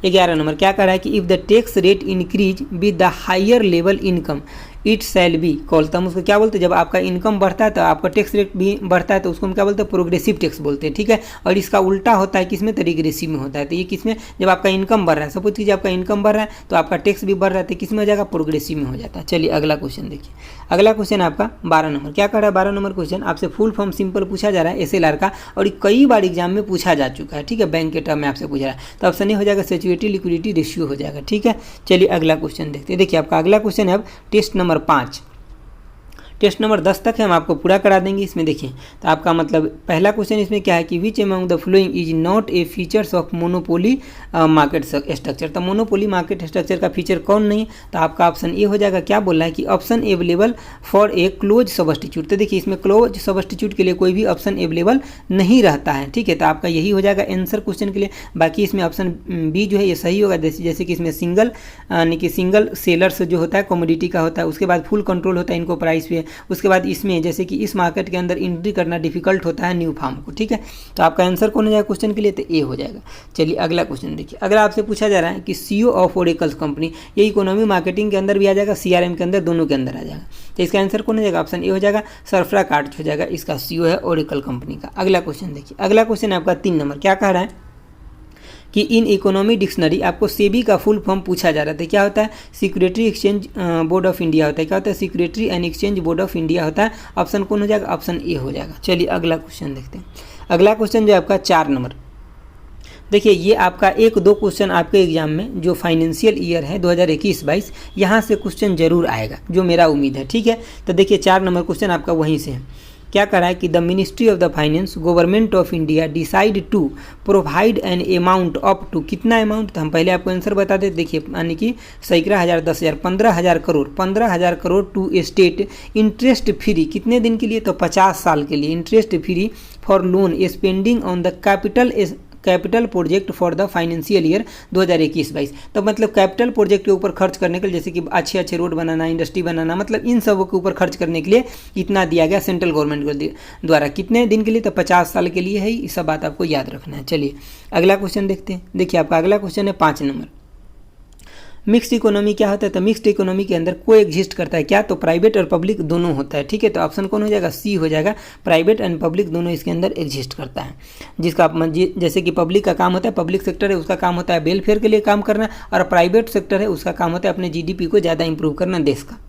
11 नंबर क्या कह रहा है कि if the tax rate increase with the higher level income it shall be called, तो हम उसको क्या बोलते हैं, जब आपका इनकम बढ़ता है तो आपका टैक्स रेट भी बढ़ता है तो उसको हम क्या बोलते हैं, प्रोग्रेसिव टैक्स बोलते हैं, ठीक है। और इसका उल्टा होता है किसमें, तो रिग्रेसिव में होता है। तो ये किसमें, जब आपका इनकम बढ़ रहा है, सपोज कीजिए आपका इनकम बढ़ रहा है तो आपका टैक्स भी बढ़ रहा है, तो किसमें हो जाएगा, प्रोग्रेसिव में हो जाता है। चलिए अगला क्वेश्चन देखिए, अगला क्वेश्चन आपका 12 नंबर क्या कर रहा है, 12 नंबर क्वेश्चन आपसे फुल फॉर्म सिंपल पूछा जा रहा है SLR का, और ये कई बार एग्जाम में पूछा जा चुका है, ठीक है, बैंक के टर्म में आपसे पूछ रहा है, तो ऑप्शन ए हो जाएगा सिक्योरिटी लिक्विडिटी रेशियो हो जाएगा, ठीक है। चलिए अगला क्वेश्चन देखते हैं, देखिए आपका अगला क्वेश्चन है अब टेस्ट नंबर 5, टेस्ट नंबर 10 तक है, हम आपको पूरा करा देंगे। इसमें देखिए तो आपका मतलब पहला क्वेश्चन इसमें क्या है कि which among the following is not a features of monopoly market structure, तो मोनोपोली मार्केट स्ट्रक्चर का फीचर कौन नहीं है, तो आपका ऑप्शन ए हो जाएगा, क्या बोल रहा है कि option available for a close substitute, तो देखिए इसमें क्लोज सब्स्टिट्यूट के लिए कोई भी ऑप्शन अवेलेबल नहीं रहता है, ठीक है, तो आपका यही हो जाएगा आंसर क्वेश्चन के लिए। बाकी इसमें ऑप्शन बी जो है ये सही होगा, जैसे कि इसमें सिंगल यानी कि सिंगल सेलर्स जो होता है कमोडिटी का होता है, उसके बाद फुल कंट्रोल होता है इनको प्राइस पे, उसके बाद इसमें जैसे कि इस मार्केट के अंदर एंट्री करना डिफिकल्ट होता है न्यू फार्म को, ठीक है। तो आपका आंसर कौन हो जाएगा क्वेश्चन के लिए, तो ए हो जाएगा। चलिए अगला क्वेश्चन देखिए, अगर आपसे पूछा जा रहा है कि CEO ऑफ ओरेकल्स कंपनी, ये इकोनॉमी मार्केटिंग के अंदर भी आ जाएगा, CRM के अंदर, दोनों के अंदर आ जाएगा, तो इसका आंसर कौन हो जाएगा, ऑप्शन ए हो जाएगा, सरफरा कार्ड हो जाएगा, इसका CEO है ओरेकल कंपनी का। अगला क्वेश्चन देखिए, अगला क्वेश्चन है आपका 3 नंबर क्या कह रहा है कि इन इकोनॉमी डिक्शनरी आपको सेबी का फुल फॉर्म पूछा जा रहा था, क्या होता है, security exchange board of India होता है, क्या होता है, security and exchange board of India होता है, ऑप्शन कौन हो जाएगा, ऑप्शन ए हो जाएगा। चलिए अगला क्वेश्चन देखते हैं, अगला क्वेश्चन जो आपका 4 नंबर, देखिए ये आपका 1-2 क्वेश्चन आपके एग्जाम में जो फाइनेंशियल ईयर है 2021-22 यहाँ से क्वेश्चन जरूर आएगा, जो मेरा उम्मीद है, ठीक है। तो देखिए 4 नंबर क्वेश्चन आपका वहीं से है, क्या कर रहा है कि the ministry of the finance government of India decide to provide an amount up to, कितना अमाउंट, तो हम पहले आपको आंसर बता दें, देखिए यानी कि 11,000, 10,000, 15,000 crore, 15,000 crore to state interest free, कितने दिन के लिए, तो 50 साल के लिए interest free for loan spending on the capital project for the financial year 2021-22, तो मतलब कैपिटल प्रोजेक्ट के ऊपर खर्च करने के लिए, जैसे कि अच्छे अच्छे रोड बनाना, इंडस्ट्री बनाना, मतलब इन सब के ऊपर खर्च करने के लिए इतना दिया गया सेंट्रल गवर्नमेंट द्वारा, कितने दिन के लिए, तो 50 साल के लिए है, ये सब बात आपको याद रखना है। चलिए अगला क्वेश्चन देखते हैं, देखिए आपका अगला क्वेश्चन है 5 नंबर, मिक्स्ड इकोनॉमी क्या होता है, तो मिक्स्ड इकोनॉमी के अंदर को एग्जिस्ट करता है क्या, तो प्राइवेट और पब्लिक दोनों होता है, ठीक है। तो ऑप्शन कौन हो जाएगा, सी हो जाएगा, प्राइवेट एंड पब्लिक दोनों इसके अंदर एग्जिस्ट करता है, जिसका जैसे कि पब्लिक का काम होता है, पब्लिक सेक्टर है उसका काम होता है वेलफेयर के लिए काम करना, और प्राइवेट सेक्टर है उसका काम होता है अपने GDP को ज़्यादा इंप्रूव करना देश का।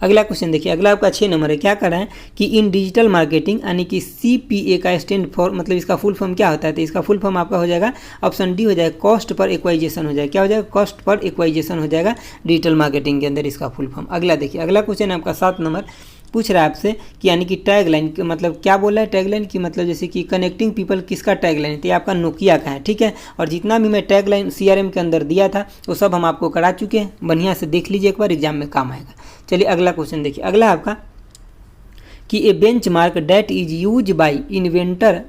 अगला क्वेश्चन देखिए, अगला आपका 6 नंबर है, क्या कर रहा है कि इन डिजिटल मार्केटिंग यानी कि CPA का स्टैंड फॉर, मतलब इसका फुल फॉर्म क्या होता है, तो इसका फुल फॉर्म आपका हो जाएगा, ऑप्शन डी हो जाएगा, कॉस्ट पर एक्वाइजेशन हो जाएगा, क्या हो जाएगा, कॉस्ट पर एक्वाइजेशन हो जाएगा डिजिटल मार्केटिंग के अंदर इसका फुल फॉर्म। अगला देखिए, अगला क्वेश्चन है आपका 7 नंबर, पूछ रहा है आपसे कि यानी कि टैगलाइन, मतलब क्या बोल रहा है टैगलाइन की, मतलब जैसे कि कनेक्टिंग पीपल किसका टैगलाइन है, तो ये आपका नोकिया का है, ठीक है। और जितना भी मैं टैगलाइन CRM के अंदर दिया था वो सब हम आपको करा चुके हैं, बढ़िया से देख लीजिए एक बार, एग्जाम में काम आएगा। चलिए अगला क्वेश्चन देखिए, अगला आपका कि a benchmark that is use by inventor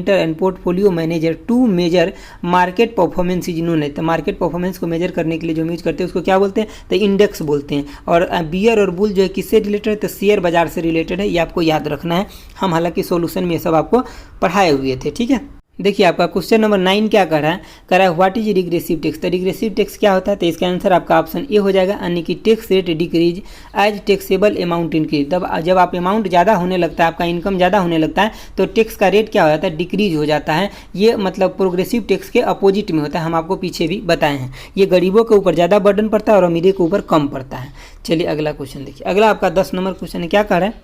and portfolio manager to measure market performance is known है, तो मार्केट परफॉर्मेंस को मेजर करने के लिए जो यूज करते हैं उसको क्या बोलते हैं, तो इंडेक्स बोलते हैं। और बियर और बुल जो है किससे रिलेटेड है, तो शेयर बाजार से रिलेटेड है, ये आपको याद रखना है, हम हालांकि सोल्यूशन में ये सब आपको पढ़ाए हुए थे, ठीक है। देखिए आपका क्वेश्चन नंबर 9 क्या कर रहा है व्हाट इज रिग्रेसिव टैक्स। तो रिग्रेसिव टैक्स क्या होता है, तो इसका आंसर आपका ऑप्शन ए हो जाएगा, यानी कि tax rate decrease as taxable amount increase. तब जब आप अमाउंट ज़्यादा होने लगता है, आपका इनकम ज़्यादा होने लगता है, तो टैक्स का रेट क्या हो जाता है, डिक्रीज हो जाता है। ये मतलब प्रोग्रेसिव टैक्स के अपोजिट में होता है, हम आपको पीछे भी बताए हैं। ये गरीबों के ऊपर ज़्यादा बर्डन पड़ता है और अमीरों के ऊपर कम पड़ता है। चलिए अगला क्वेश्चन देखिए। अगला आपका 10 नंबर क्वेश्चन है, क्या कह रहा है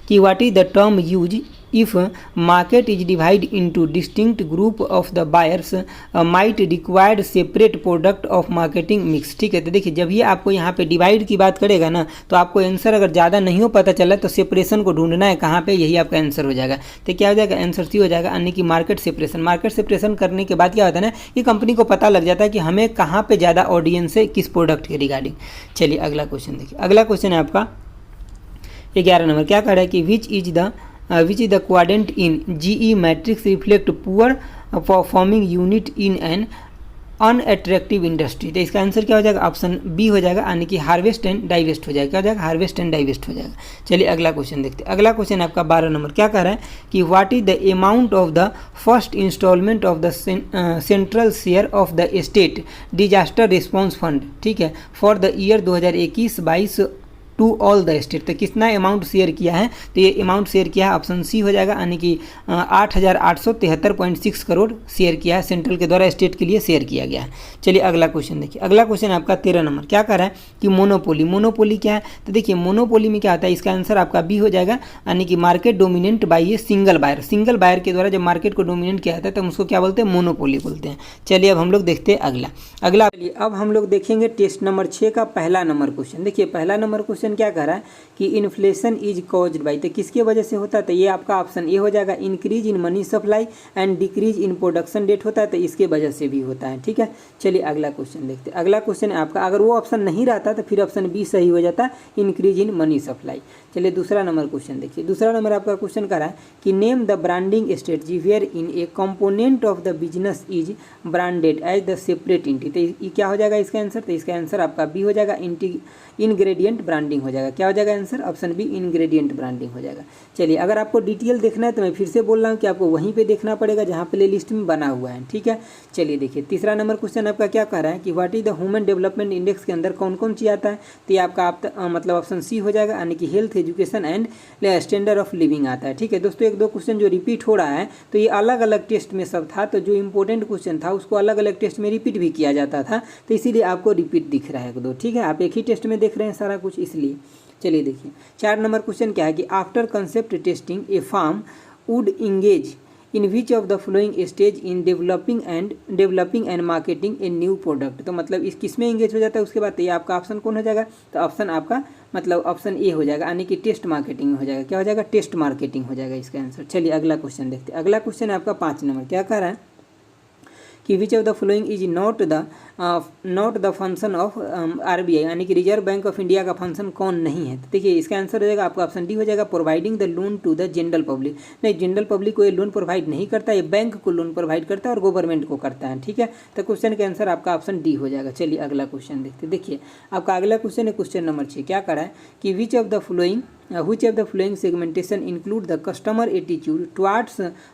कि what is the term use if market is divided into distinct group of the buyers might require separate product of marketing mix। ठीक है, तो देखिए जब ये आपको यहाँ पे डिवाइड की बात करेगा ना, तो आपको आंसर अगर ज़्यादा नहीं हो पता चला तो सेपरेशन को ढूंढना है कहाँ पे, यही आपका आंसर हो जाएगा। तो क्या हो जाएगा, आंसर सी हो जाएगा, यानी कि मार्केट सेपरेशन। मार्केट सेपरेशन करने के बाद क्या होता है ना, कि कंपनी को पता लग जाता है कि हमें कहाँ पे ज़्यादा ऑडियंस है किस प्रोडक्ट के रिगार्डिंग। चलिए अगला क्वेश्चन देखिए। अगला क्वेश्चन है आपका 11 नंबर, क्या कह रहा है कि which is the quadrant in GE matrix reflect poor performing unit in an unattractive industry. तो इसका आंसर क्या हो जाएगा, ऑप्शन बी हो जाएगा, यानी कि हार्वेस्ट एंड डाइवेस्ट हो जाएगा। क्या हो जाएगा, हार्वेस्ट एंड डाइवेस्ट हो जाएगा। चलिए अगला क्वेश्चन देखते हैं। अगला क्वेश्चन आपका 12 नंबर, क्या कह रहा है कि what is the amount of the first instalment of the central share of the state disaster response fund, ठीक है, for the year 2021-22 to all the state. तो कितना अमाउंट शेयर किया है, तो ये अमाउंट शेयर किया है, ऑप्शन सी हो जाएगा, यानी कि 8,873.6 करोड़ शेयर किया है, सेंट्रल के द्वारा स्टेट के लिए शेयर किया गया है। चलिए अगला क्वेश्चन देखिए। अगला क्वेश्चन आपका 13 नंबर, क्या कर रहा है कि मोनोपोली। मोनोपोली क्या है, तो देखिए मोनोपोली में क्या होता है, इसका आंसर आपका बी हो जाएगा, यानी कि market dominant by a single buyer. Single buyer के द्वारा जब मार्केट को डोमिनेट किया जाता है तो हम उसको क्या बोलते हैं, मोनोपोली बोलते हैं। चलिए अब हम लोग देखते हैं अगला। चलिए अब हम लोग देखेंगे टेस्ट नंबर 6 का पहला नंबर क्वेश्चन। देखिए पहला नंबर क्वेश्चन क्या कह रहा है कि इन्फ्लेशन इज कॉज्ड बाई, तो किसके वजह से होता है, तो ये आपका ऑप्शन ए हो जाएगा, increase in money supply and decrease in production rate होता है, तो इसके वजह से भी होता है। ठीक है, चलिए अगला क्वेश्चन देखते हैं। अगला क्वेश्चन है आपका, अगर वो ऑप्शन नहीं रहता तो फिर ऑप्शन बी सही हो जाता, इंक्रीज इन मनी सप्लाई। चलिए दूसरा नंबर क्वेश्चन देखिए। दूसरा नंबर आपका क्वेश्चन कर रहा है कि name the branding strategy where in a component of the business is branded as the separate entity. तो ये क्या हो जाएगा इसका आंसर, तो इसका आंसर आपका बी हो जाएगा, इनग्रेडिएंट ब्रांडिंग हो जाएगा। क्या हो जाएगा answer, option B ingredient branding हो जाएगा। चलिए अगर आपको डिटेल देखना है तो मैं फिर से बोल रहा हूँ कि आपको वहीं पे देखना पड़ेगा जहाँ प्ले लिस्ट में बना हुआ है। ठीक है, चलिए देखिए तीसरा नंबर क्वेश्चन आपका क्या कह रहा है कि what is the human development index के अंदर कौन कौन चीज आता है, तो ये आपका मतलब ऑप्शन सी हो जाएगा, यानी कि health, education and standard of living आता है। ठीक है दोस्तों, एक दो क्वेश्चन जो रिपीट हो रहा है तो ये अलग अलग टेस्ट में सब था, तो जो इंपॉर्टेंट क्वेश्चन था उसको अलग अलग टेस्ट में रिपीट भी किया जाता था, तो इसीलिए आपको रिपीट दिख रहा है एक दो। ठीक है, आप एक ही टेस्ट में देख रहे हैं सारा कुछ, इसलिए। चलिए देखिए 4 नंबर क्वेश्चन क्या है कि after concept testing a firm would engage in which of the following stage in developing and marketing a new product. तो मतलब इस किस में इंगेज हो जाता है उसके बाद, तो ये आपका ऑप्शन कौन हो जाएगा, तो ऑप्शन आपका मतलब ऑप्शन ए हो जाएगा, यानी कि टेस्ट मार्केटिंग हो जाएगा। क्या हो जाएगा, टेस्ट मार्केटिंग हो जाएगा इसका आंसर। चलिए अगला क्वेश्चन देखते हैं। अगला क्वेश्चन है आपका 5 नंबर, क्या कह रहा है कि which of the following is not the function of RBI, यानी कि रिजर्व बैंक ऑफ इंडिया का फंक्शन कौन नहीं है। तो देखिए इसका आंसर हो जाएगा आपका ऑप्शन डी हो जाएगा, providing the loan to the general public. नहीं, जनरल पब्लिक को ये लोन प्रोवाइड नहीं करता, ये बैंक को लोन प्रोवाइड करता है और गवर्नमेंट को करता है। ठीक है, तो क्वेश्चन का आंसर आपका ऑप्शन डी हो जाएगा। चलिए अगला क्वेश्चन देखते हैं। देखिए आपका अगला क्वेश्चन है क्वेश्चन नंबर 6, क्या करा है कि which of the flowing segmentation include the customer attitude towards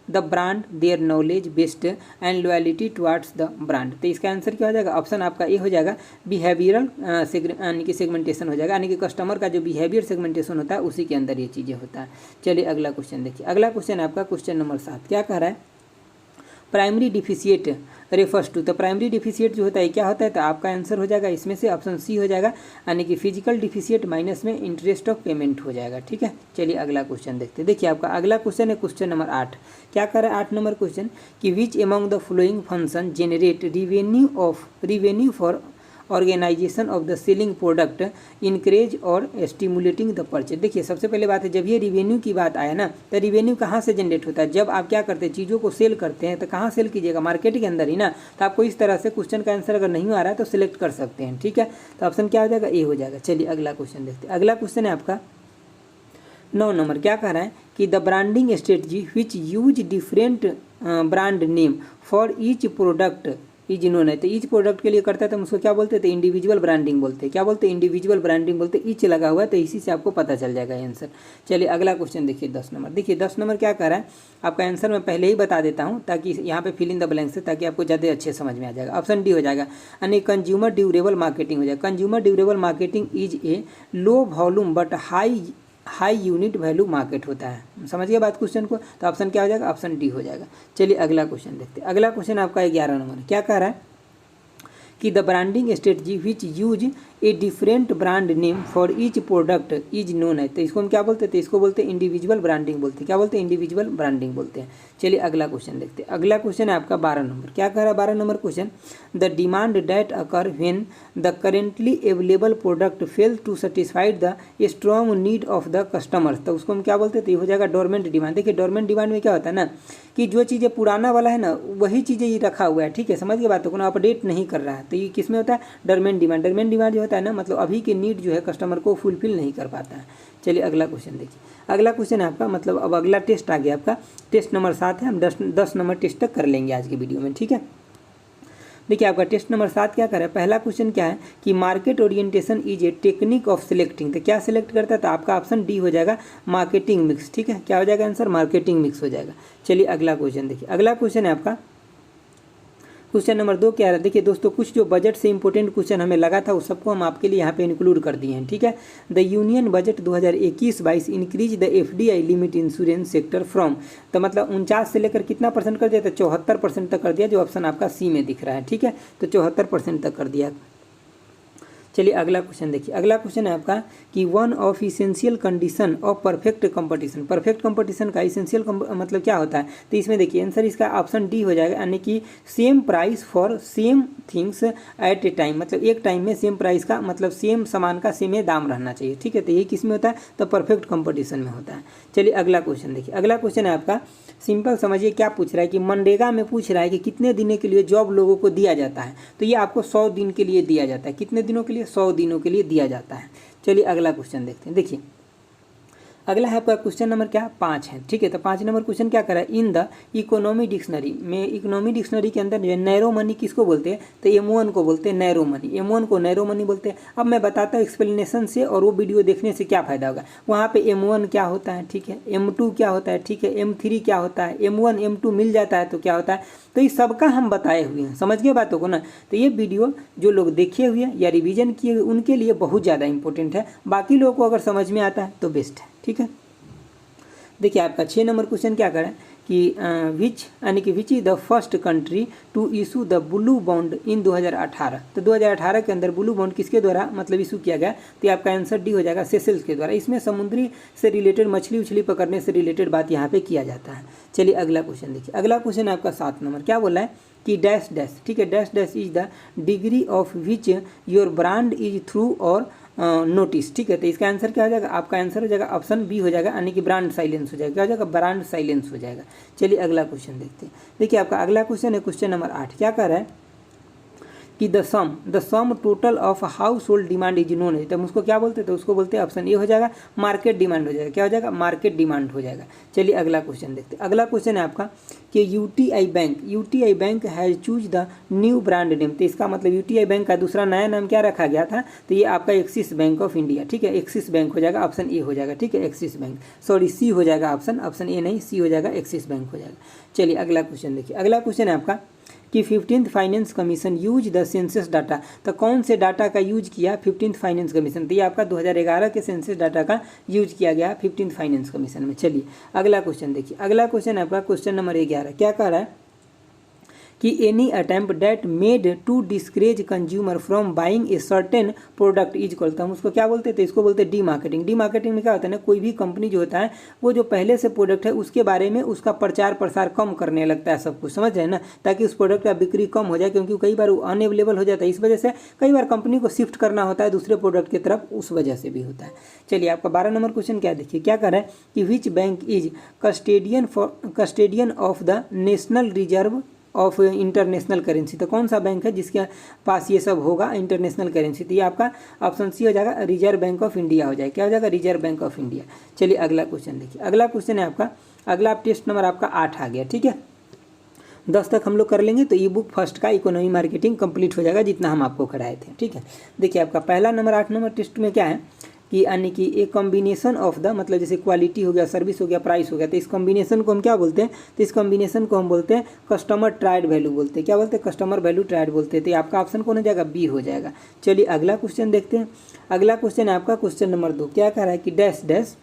the brand, their knowledge based and loyalty towards the brand। तो इसका आंसर क्या हो जाएगा, ऑप्शन आपका ए हो जाएगा, बिहेवियरल यानी कि सेगमेंटेशन हो जाएगा, यानी कि कस्टमर का जो बिहेवियर सेगमेंटेशन होता है उसी के अंदर ये चीज़ें होता है। चलिए अगला क्वेश्चन देखिए। अगला क्वेश्चन आपका क्वेश्चन नंबर 7, क्या कह रहा है, प्राइमरी डिफिशिएट रेफर्स टू। तो प्राइमरी डिफिशिएट जो होता है क्या होता है, तो आपका आंसर हो जाएगा इसमें से ऑप्शन सी हो जाएगा, यानी कि फिजिकल डिफिशिएट माइनस में इंटरेस्ट ऑफ पेमेंट हो जाएगा। ठीक है, चलिए अगला क्वेश्चन देखते हैं। देखिए आपका अगला क्वेश्चन है क्वेश्चन नंबर 8, क्या कर रहा है 8 नंबर क्वेश्चन कि which among the following function generate revenue for organization of the selling product encourage और स्टिमुलेटिंग द परचेज। देखिए सबसे पहले बात है, जब ये रिवेन्यू की बात आया ना, तो रिवेन्यू कहाँ से जनरेट होता है, जब आप क्या करते हैं, चीज़ों को सेल करते हैं, तो कहाँ सेल कीजिएगा, मार्केट के अंदर ही ना। तो आपको इस तरह से क्वेश्चन का आंसर अगर नहीं आ रहा है तो सिलेक्ट कर सकते हैं। ठीक है, तो ऑप्शन क्या हो जाएगा, ए हो जाएगा। चलिए अगला क्वेश्चन देखते हैं। अगला क्वेश्चन है आपका 9 नंबर, क्या कह रहा है कि the branding strategy which use different brand name for each product is known है, तो ईच प्रोडक्ट के लिए करता है तो हम उसको क्या बोलते थे, इंडिविजुअल ब्रांडिंग बोलते हैं। क्या बोलते हैं, इंडिविजुअल ब्रांडिंग बोलते हैं। ईच लगा हुआ है तो इसी से आपको पता चल जाएगा आंसर। चलिए अगला क्वेश्चन देखिए 10 नंबर। देखिए 10 नंबर क्या कर रहा है, आपका आंसर मैं पहले ही बता देता हूँ ताकि यहाँ पे फिल इन द ब्लैंक्स है, ताकि आपको ज़्यादा अच्छे समझ में आ जाएगा। ऑप्शन डी हो जाएगा, यानी कंज्यूमर ड्यूरेबल मार्केटिंग हो जाएगा। Consumer durable marketing is a low volume but high unit value market होता है। समझ गए बात क्वेश्चन को, तो ऑप्शन क्या हो जाएगा, ऑप्शन डी हो जाएगा। चलिए अगला क्वेश्चन देखते हैं। अगला क्वेश्चन आपका 11 नंबर क्या कह रहा है कि the branding strategy which use a different brand name for each product is known है, तो इसको हम क्या बोलते हैं, इसको बोलते हैं इंडिविजुअल ब्रांडिंग बोलते हैं। क्या बोलते हैं, इंडिविजुअल ब्रांडिंग बोलते हैं। चलिए अगला क्वेश्चन देखते हैं। अगला क्वेश्चन है आपका 12 नंबर। क्या कह रहा है 12 number question, the demand that occur when the currently available product fail to satisfied the strong need of the customers, तो उसको हम क्या बोलते हैं, तो ये हो जाएगा डोरमेंट डिमांड। देखिए डोरमेंट डिमांड में क्या होता है ना कि जो चीज़ें पुराना वाला है ना वही चीज़ें ये रखा हुआ है, ठीक है, समझ के बातों को ना, अपडेट नहीं कर रहा है, तो ये किस में होता है, डोरमेंट डिमांड। डोरमेंट डिमांड जो होता है ना, मतलब अभी के नीड जो है कस्टमर को फुलफिल नहीं कर पाता है। चलिए अगला क्वेश्चन देखिए। अगला क्वेश्चन है आपका, मतलब अब अगला टेस्ट आ गया आपका, टेस्ट नंबर 7 है। हम 10 नंबर टेस्ट तक कर लेंगे आज की वीडियो में, ठीक है। देखिए आपका टेस्ट नंबर 7 क्या कर रहा है, पहला क्वेश्चन क्या है कि market orientation is a technique of selecting, तो क्या सिलेक्ट करता है, तो आपका ऑप्शन डी हो जाएगा मार्केटिंग मिक्स, ठीक है। क्या हो जाएगा आंसर, मार्केटिंग मिक्स हो जाएगा। चलिए अगला क्वेश्चन देखिए। अगला क्वेश्चन है आपका क्वेश्चन नंबर 2 क्या है। देखिए दोस्तों कुछ जो बजट से इंपॉर्टेंट क्वेश्चन हमें लगा था उस सबको हम आपके लिए यहाँ पे इंक्लूड कर दिए हैं, ठीक है। The union budget 2021-22 increase the FDI limit insurance sector from, तो मतलब 49 से लेकर कितना परसेंट कर दिया, तो 74% तक कर दिया, जो ऑप्शन आपका सी में दिख रहा है, ठीक है, तो 74% तक कर दिया। चलिए अगला क्वेश्चन देखिए। अगला क्वेश्चन है आपका कि one of essential condition of perfect competition, perfect competition का इसेंशियल मतलब क्या होता है, तो इसमें देखिए आंसर इसका ऑप्शन डी हो जाएगा, यानी कि same price for same things at A time, मतलब एक टाइम में सेम प्राइस का मतलब सेम सामान का सेम दाम रहना चाहिए, ठीक है, तो ये किस में होता है, तो परफेक्ट कंपटीशन में होता है। चलिए अगला क्वेश्चन देखिए। अगला क्वेश्चन है आपका सिंपल समझिए क्या पूछ रहा है कि मनरेगा में पूछ रहा है कि कितने दिनों के लिए जॉब लोगों को दिया जाता है, तो ये आपको 100 दिन के लिए दिया जाता है। कितने दिनों के लिए, 100 दिनों के लिए दिया जाता है। चलिए अगला क्वेश्चन देखते हैं। देखिए अगला है आपका क्वेश्चन नंबर क्या, 5 है, ठीक है। तो 5 नंबर क्वेश्चन क्या करा है, इन द इकोनॉमी डिक्शनरी में, इकोनॉमी डिक्शनरी के अंदर जो है नैरो मनी किसको बोलते हैं, तो M1 को बोलते हैं नैरो मनी, M1 को नैरो मनी बोलते हैं। अब मैं बताता हूँ एक्सप्लेनेशन से और वो वीडियो देखने से क्या फायदा होगा। वहाँ पे M1 क्या होता है, ठीक है, M2 क्या होता है, ठीक है, M3 क्या होता है, M1 M2 मिल जाता है तो क्या होता है, तो ये सबका हम बताए हुए हैं, समझ गए बातों को ना। तो ये वीडियो जो लोग देखे हुए हैं या रिवीजन किए हुए उनके लिए बहुत ज़्यादा इंपॉर्टेंट है, बाकी लोगों को अगर समझ में आता है तो बेस्ट है, ठीक है। देखिए आपका 6 नंबर क्वेश्चन क्या करें कि विच यानी कि which is the first country to issue the blue bond in 2018, तो 2018 के अंदर ब्लू बॉन्ड किसके द्वारा मतलब इशू किया गया, तो आपका आंसर डी हो जाएगा सेशेल्स के द्वारा। इसमें समुद्री से रिलेटेड मछली उछली पकड़ने से रिलेटेड बात यहाँ पे किया जाता है। चलिए अगला क्वेश्चन देखिए। अगला क्वेश्चन है आपका 7 नंबर, क्या बोला है कि डैश डैश, ठीक है, dash dash is the degree of which your brand is through और नोटिस, ठीक है, तो इसका आंसर क्या हो जाएगा, आपका आंसर हो जाएगा ऑप्शन बी हो जाएगा, यानी कि ब्रांड साइलेंस हो जाएगा। क्या हो जाएगा, ब्रांड साइलेंस हो जाएगा। चलिए अगला क्वेश्चन देखते हैं। देखिए आपका अगला क्वेश्चन है क्वेश्चन नंबर 8, क्या कर रहा है कि the sum total of house hold demand is known है, तो हम उसको क्या बोलते हैं, तो उसको बोलते हैं ऑप्शन ए हो जाएगा मार्केट डिमांड हो जाएगा। क्या हो जाएगा, मार्केट डिमांड हो जाएगा। चलिए अगला क्वेश्चन देखते हैं। अगला क्वेश्चन है आपका कि UTI bank has choose the new brand name, तो इसका मतलब यूटीआई बैंक का दूसरा नया नाम क्या रखा गया था, तो ये आपका एक्सिस बैंक ऑफ इंडिया, ठीक है, एक्सिस बैंक हो जाएगा, ऑप्शन ए हो जाएगा, ठीक है, एक्सिस बैंक, सॉरी सी हो जाएगा ऑप्शन ए नहीं, सी हो जाएगा, एक्सिस बैंक हो जाएगा। चलिए अगला क्वेश्चन देखिए। अगला क्वेश्चन है आपका कि 15th finance commission use the census data, तो कौन से डाटा का यूज किया 15th फाइनेंस कमीशन, तो ये आपका 2011 के सेंसस डाटा का यूज किया गया 15th फाइनेंस कमीशन में। चलिए अगला क्वेश्चन देखिए। अगला क्वेश्चन है आपका क्वेश्चन नंबर 11, क्या कह रहा है कि any attempt that made to discourage consumer from buying a certain product is called, हम उसको क्या बोलते हैं, तो इसको बोलते हैं डी मार्केटिंग। डी मार्केटिंग में क्या होता है ना, कोई भी कंपनी जो होता है वो जो पहले से प्रोडक्ट है उसके बारे में उसका प्रचार प्रसार कम करने लगता है, सब कुछ समझ रहे हैं ना, ताकि उस प्रोडक्ट का बिक्री कम हो जाए, क्योंकि कई बार वो अनअवेलेबल हो जाता है, इस वजह से कई बार कंपनी को शिफ्ट करना होता है दूसरे प्रोडक्ट की तरफ, उस वजह से भी होता है। चलिए आपका 12 नंबर क्वेश्चन क्या देखिए, क्या कर रहा है कि which bank is custodian of the national reserve of international currency, तो कौन सा बैंक है जिसके पास ये सब होगा इंटरनेशनल करेंसी, तो ये आपका ऑप्शन सी हो जाएगा, रिजर्व बैंक ऑफ इंडिया हो जाएगा। क्या हो जाएगा, रिजर्व बैंक ऑफ इंडिया। चलिए अगला क्वेश्चन देखिए। अगला क्वेश्चन है आपका, अगला टेस्ट नंबर आपका 8 आ गया, ठीक है। 10 तक हम लोग कर लेंगे तो ई बुक फर्स्ट का इकोनॉमी मार्केटिंग कंप्लीट हो जाएगा, जितना हम आपको कराए थे। ठीक है, देखिए आपका पहला नंबर 8 नंबर टेस्ट में क्या है कि यानी कि एक कॉम्बिनेशन ऑफ द, मतलब जैसे क्वालिटी हो गया, सर्विस हो गया, प्राइस हो गया, तो इस कॉम्बिनेशन को हम क्या बोलते हैं, तो इस कॉम्बिनेशन को हम बोलते हैं कस्टमर ट्राइड वैल्यू बोलते हैं। क्या बोलते हैं, कस्टमर वैल्यू ट्राइड बोलते हैं। तो आपका ऑप्शन कौन हो जाएगा, बी हो जाएगा। चलिए अगला क्वेश्चन देखते हैं। अगला क्वेश्चन है आपका क्वेश्चन नंबर 2, क्या कह रहा है कि डैश डैश,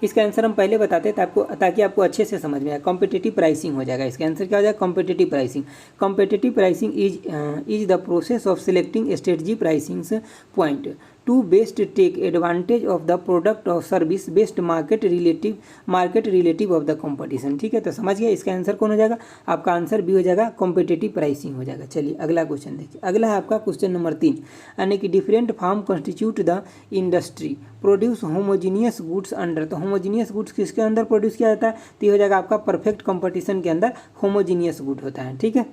इसका आंसर हम पहले बताते हैं ताकि आपको अच्छे से समझ में आए। कॉम्पिटिटिव प्राइसिंग हो जाएगा, इसका आंसर क्या हो जाएगा, competitive pricing. Competitive pricing is the process of selecting strategy pricing point to best take advantage of the product और service best market relative of the competition. ठीक है, तो समझ गया, इसका आंसर कौन हो जाएगा, आपका आंसर भी हो जाएगा, कॉम्पिटिटिव प्राइसिंग हो जाएगा। चलिए अगला क्वेश्चन देखिए। अगला है आपका क्वेश्चन नंबर 3, यानी कि different firm constitute the industry produce homogeneous goods under. तो होमोजीनियस गुड्स किसके अंदर प्रोड्यूस किया जाता है, तो ये हो जाएगा आपका परफेक्ट कंपटीशन के अंदर होमोजीनियस गुड होता है। ठीक है,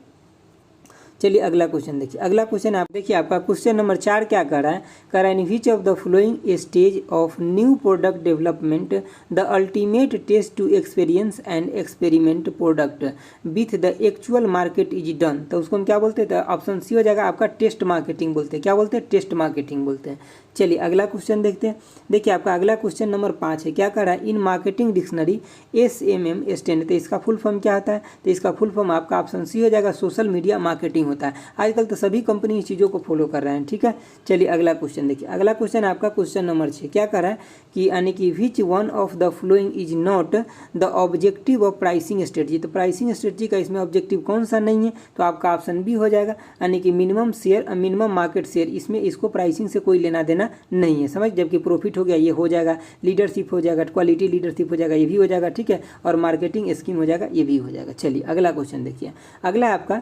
चलिए अगला क्वेश्चन देखिए। अगला क्वेश्चन आप देखिए, आपका क्वेश्चन नंबर 4 क्या कर रहा है, in which of the following stage of new product development the ultimate test to experience and experiment product with the actual market is done. तो उसको हम क्या बोलते हैं, तो ऑप्शन सी हो जाएगा आपका टेस्ट मार्केटिंग बोलते हैं। क्या बोलते हैं, टेस्ट मार्केटिंग बोलते हैं। चलिए अगला क्वेश्चन देखते हैं। देखिए आपका अगला क्वेश्चन नंबर 5 है, क्या कर रहा है, in marketing dictionary SMM stand, तो इसका फुल फॉर्म क्या होता है, तो इसका फुल फॉर्म आपका ऑप्शन सी हो जाएगा, सोशल मीडिया मार्केटिंग होता है। आजकल तो सभी कंपनी इस चीज़ों को फॉलो कर रहे हैं। ठीक है, चलिए अगला क्वेश्चन देखिए। अगला क्वेश्चन आपका क्वेश्चन नंबर 6, क्या कर रहा है कि यानी कि which one of the following is not the objective of pricing strategy. तो प्राइसिंग स्ट्रेटजी का इसमें ऑब्जेक्टिव कौन सा नहीं है, तो आपका ऑप्शन बी हो जाएगा, यानी कि minimum share minimum market share, इसमें इसको प्राइसिंग से कोई लेना देना नहीं है, समझ। जबकि प्रॉफिट हो गया ये हो जाएगा, लीडरशिप हो जाएगा, क्वालिटी लीडरशिप हो जाएगा ये भी हो जाएगा। ठीक है, और मार्केटिंग स्कीम हो जाएगा ये भी हो जाएगा। चलिए अगला क्वेश्चन देखिए। अगला है आपका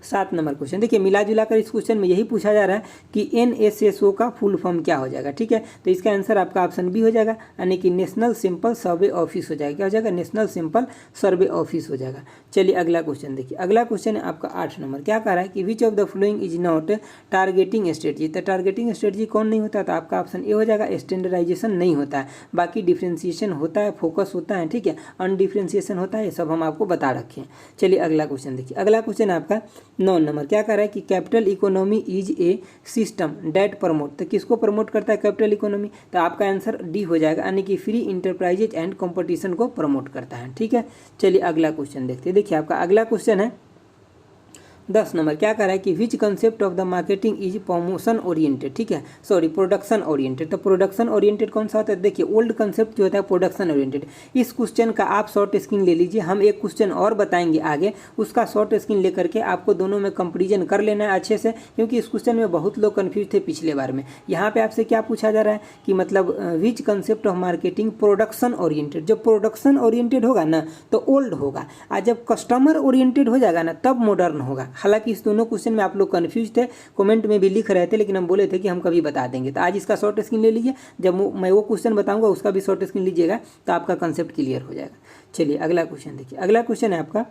7 नंबर क्वेश्चन। देखिए मिला जुला कर इस क्वेश्चन में यही पूछा जा रहा है कि NSSO का फुल फॉर्म क्या हो जाएगा। ठीक है, तो इसका आंसर आपका ऑप्शन बी हो जाएगा, यानी कि नेशनल सिंपल सर्वे ऑफिस हो जाएगा। क्या हो जाएगा, नेशनल सिंपल सर्वे ऑफिस हो जाएगा। चलिए अगला क्वेश्चन देखिए। अगला क्वेश्चन है आपका 8 नंबर, क्या कह रहा है कि which of the following is not targeting strategy. तो टारगेटिंग स्ट्रेटजी कौन नहीं होता, तो आपका ऑप्शन ए हो जाएगा, स्टैंडर्डाइजेशन नहीं होता है, बाकी डिफ्रेंसिएशन होता है, फोकस होता है। ठीक है, अनडिफ्रेंसिएशन होता है, ये सब हम आपको बता रखे हैं। चलिए अगला क्वेश्चन देखिए। अगला क्वेश्चन है आपका 9 नंबर, क्या कर रहा है कि capital economy is a system that promote. तो किसको प्रमोट करता है कैपिटल इकोनॉमी, तो आपका आंसर डी हो जाएगा, यानी कि फ्री इंटरप्राइजेज एंड कंपटीशन को प्रमोट करता है। ठीक है, चलिए अगला क्वेश्चन देखते हैं। देखिए आपका अगला क्वेश्चन है 10 नंबर, क्या कह रहा है कि which concept of the marketing is promotion oriented. ठीक है, सॉरी प्रोडक्शन ओरिएंटेड। तो प्रोडक्शन ओरिएंटेड कौन सा होता है, देखिए ओल्ड कंसेप्ट जो होता है प्रोडक्शन ओरिएंटेड। इस क्वेश्चन का आप शॉर्ट स्क्रीन ले लीजिए, हम एक क्वेश्चन और बताएंगे आगे, उसका शॉर्ट स्क्रीन लेकर के आपको दोनों में कंपेरिजन कर लेना है अच्छे से, क्योंकि इस क्वेश्चन में बहुत लोग कन्फ्यूज थे पिछले बार में। यहाँ पे आपसे क्या पूछा जा रहा है कि मतलब which concept of marketing production oriented. जब प्रोडक्शन ओरिएंटेड होगा ना तो ओल्ड होगा, और जब कस्टमर ओरिएंटेड हो जाएगा ना तब मॉडर्न होगा। हालांकि इस दोनों क्वेश्चन में आप लोग कंफ्यूज थे, कमेंट में भी लिख रहे थे, लेकिन हम बोले थे कि हम कभी बता देंगे। तो आज इसका शॉर्ट स्क्रीन ले लीजिए, जब मैं वो क्वेश्चन बताऊंगा उसका भी शॉर्ट स्क्रीन लीजिएगा तो आपका कंसेप्ट क्लियर हो जाएगा। चलिए अगला क्वेश्चन देखिए। अगला क्वेश्चन है आपका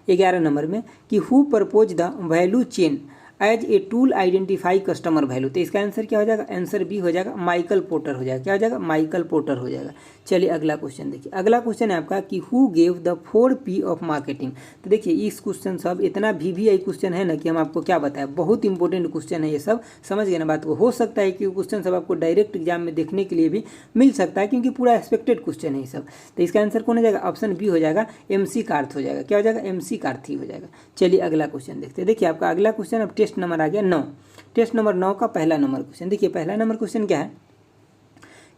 11 नंबर में कि who propose the value chain as a tool identify customer value. तो इसका आंसर क्या हो जाएगा, आंसर बी हो जाएगा, माइकल पोर्टर हो जाएगा। क्या हो जाएगा, माइकल पोर्टर हो जाएगा। चलिए अगला क्वेश्चन देखिए। अगला क्वेश्चन है आपका कि who gave the 4P of marketing. तो देखिए इस क्वेश्चन सब इतना VVI क्वेश्चन है ना कि हम आपको क्या बताएं, बहुत इंपॉर्टेंट क्वेश्चन है ये सब, समझ गए ना बात को। हो सकता है कि क्वेश्चन सब आपको डायरेक्ट एग्जाम में देखने के लिए भी मिल सकता है, क्योंकि पूरा एक्सपेक्टेड क्वेश्चन है ये सब। तो इसका आंसर कौन हो जाएगा, ऑप्शन बी हो जाएगा, MC कार्थ हो जाएगा। क्या हो जाएगा, MC कार्थी हो जाएगा। चलिए अगला क्वेश्चन देखते हैं। देखिए आपका अगला क्वेश्चन अब टेस्ट नंबर आ गया 9। टेस्ट नंबर 9 का पहला नंबर क्वेश्चन देखिए। पहला नंबर क्वेश्चन क्या है